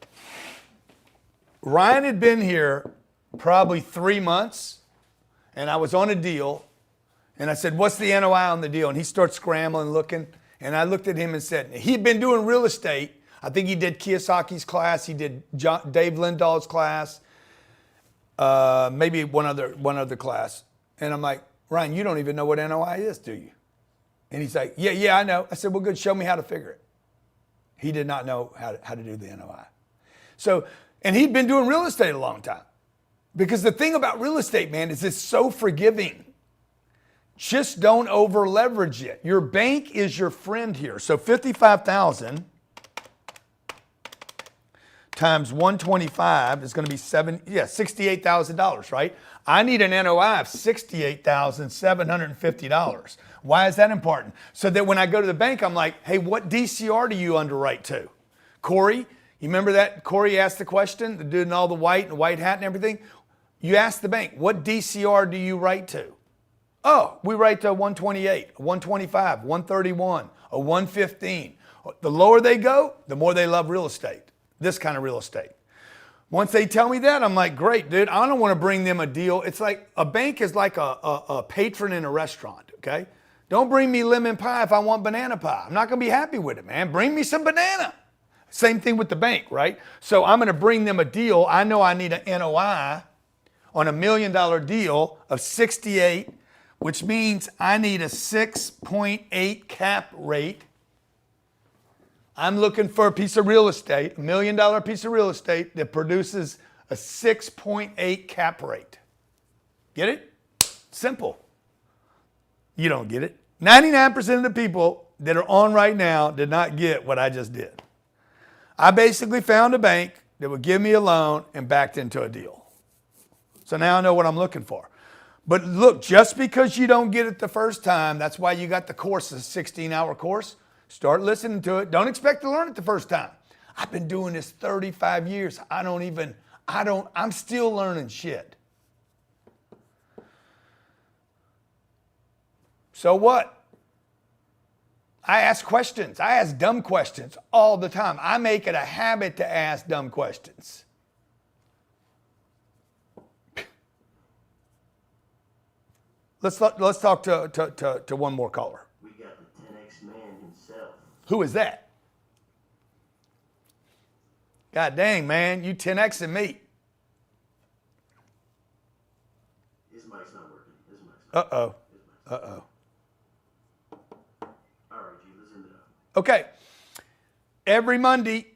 Ryan had been here probably 3 months, and I was on a deal, and I said, what's the NOI on the deal? And he starts scrambling, looking, and I looked at him and said, he'd been doing real estate. I think he did Kiyosaki's class, he did Dave Lindahl's class, maybe one other class. And I'm like, Ryan, you don't even know what NOI is, do you? And he's like, yeah, I know. I said, well, good, show me how to figure it. He did not know how to do the NOI. So, and he'd been doing real estate a long time. Because the thing about real estate, man, is it's so forgiving. Just don't over leverage it. Your bank is your friend here. So 55,000 times 125 is going to be $68,000, right? I need an NOI of $68,750. Why is that important? So that when I go to the bank, I'm like, hey, what DCR do you underwrite to? Corey, you remember that? Corey asked the question, the dude in all the white and white hat and everything. You ask the bank, what DCR do you write to? Oh, we write to 128, 125, 131, a 115. The lower they go, the more they love real estate, this kind of real estate. Once they tell me that, I'm like, great, dude, I don't want to bring them a deal. It's like a bank is like a patron in a restaurant, okay? Don't bring me lemon pie if I want banana pie. I'm not going to be happy with it, man. Bring me some banana. Same thing with the bank, right? So I'm going to bring them a deal. I know I need an NOI on $1 million deal of 68, which means I need a 6.8 cap rate. I'm looking for a piece of real estate, $1 million piece of real estate that produces a 6.8 cap rate. Get it? Simple. You don't get it. 99% of the people that are on right now did not get what I just did. I basically found a bank that would give me a loan and backed into a deal. So now I know what I'm looking for. But look, just because you don't get it the first time, that's why you got the course, a 16-hour course. Start listening to it. Don't expect to learn it the first time. I've been doing this 35 years. I'm still learning shit. So what? I ask questions. I ask dumb questions all the time. I make it a habit to ask dumb questions. Let's talk to one more caller. We got the 10X man himself. Who is that? God dang, man, you 10Xing me. His mic's not working. His mic's Uh-oh. All right, G, listen to that. Okay. Every Monday,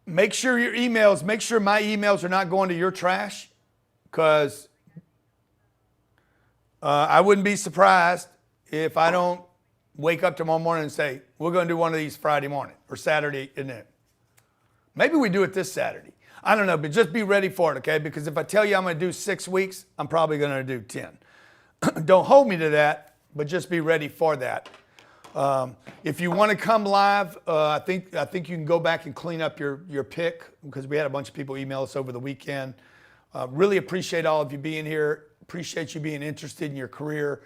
make sure my emails are not going to your trash, because I wouldn't be surprised if I don't wake up tomorrow morning and say, we're going to do one of these Friday morning or Saturday at noon. Maybe we do it this Saturday. I don't know, but just be ready for it, okay? Because if I tell you I'm going to do 6 weeks, I'm probably going to do 10. Don't hold me to that, but just be ready for that. If you want to come live, I think you can go back and clean up your pick, because we had a bunch of people email us over the weekend. Really appreciate all of you being here. Appreciate you being interested in your career,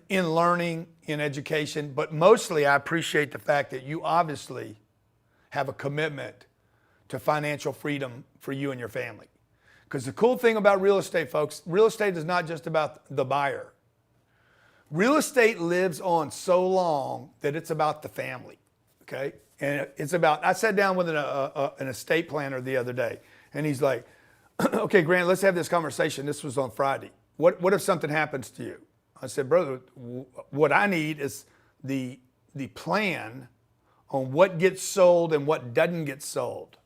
in learning, in education. But mostly I appreciate the fact that you obviously have a commitment to financial freedom for you and your family. Because the cool thing about real estate, folks, real estate is not just about the buyer. Real estate lives on so long that it's about the family, okay? And it's about, I sat down with an estate planner the other day, and he's like, okay, Grant, let's have this conversation. This was on Friday. What if something happens to you? I said, brother, what I need is the plan on what gets sold and what doesn't get sold.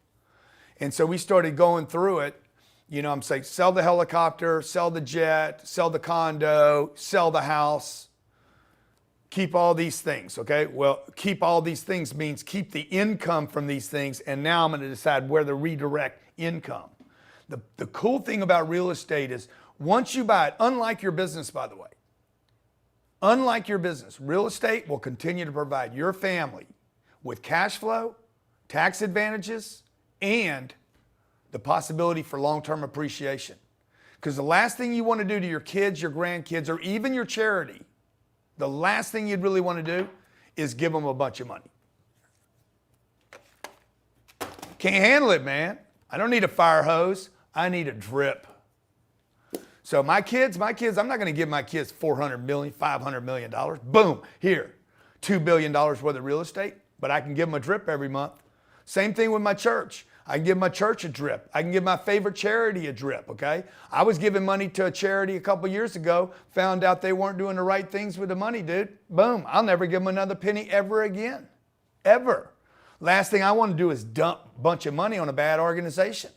And so we started going through it. You know, I'm saying, sell the helicopter, sell the jet, sell the condo, sell the house, keep all these things, okay? Well, keep all these things means keep the income from these things, and now I'm going to decide where to redirect income. The cool thing about real estate is once you buy it, unlike your business, by the way, unlike your business, real estate will continue to provide your family with cash flow, tax advantages, and the possibility for long-term appreciation. Because the last thing you want to do to your kids, your grandkids, or even your charity, the last thing you'd really want to do is give them a bunch of money. Can't handle it, man. I don't need a fire hose. I need a drip. So my kids, I'm not going to give my kids $400 million, $500 million. Boom, here, $2 billion worth of real estate, but I can give them a drip every month. Same thing with my church. I can give my church a drip. I can give my favorite charity a drip, okay? I was giving money to a charity a couple years ago, found out they weren't doing the right things with the money, dude. Boom, I'll never give them another penny ever again, ever. Last thing I want to do is dump a bunch of money on a bad organization.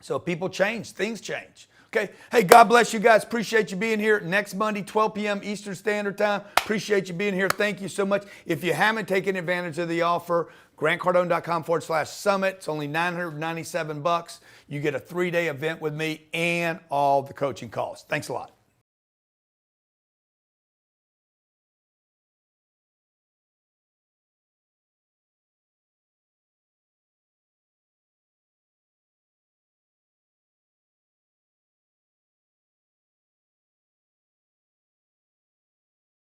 So people change, things change. Okay, hey, God bless you guys. Appreciate you being here next Monday, 12 p.m. Eastern Standard Time. Appreciate you being here. Thank you so much. If you haven't taken advantage of the offer, grantcardone.com/summit. It's only $997. You get a 3-day event with me and all the coaching calls. Thanks a lot.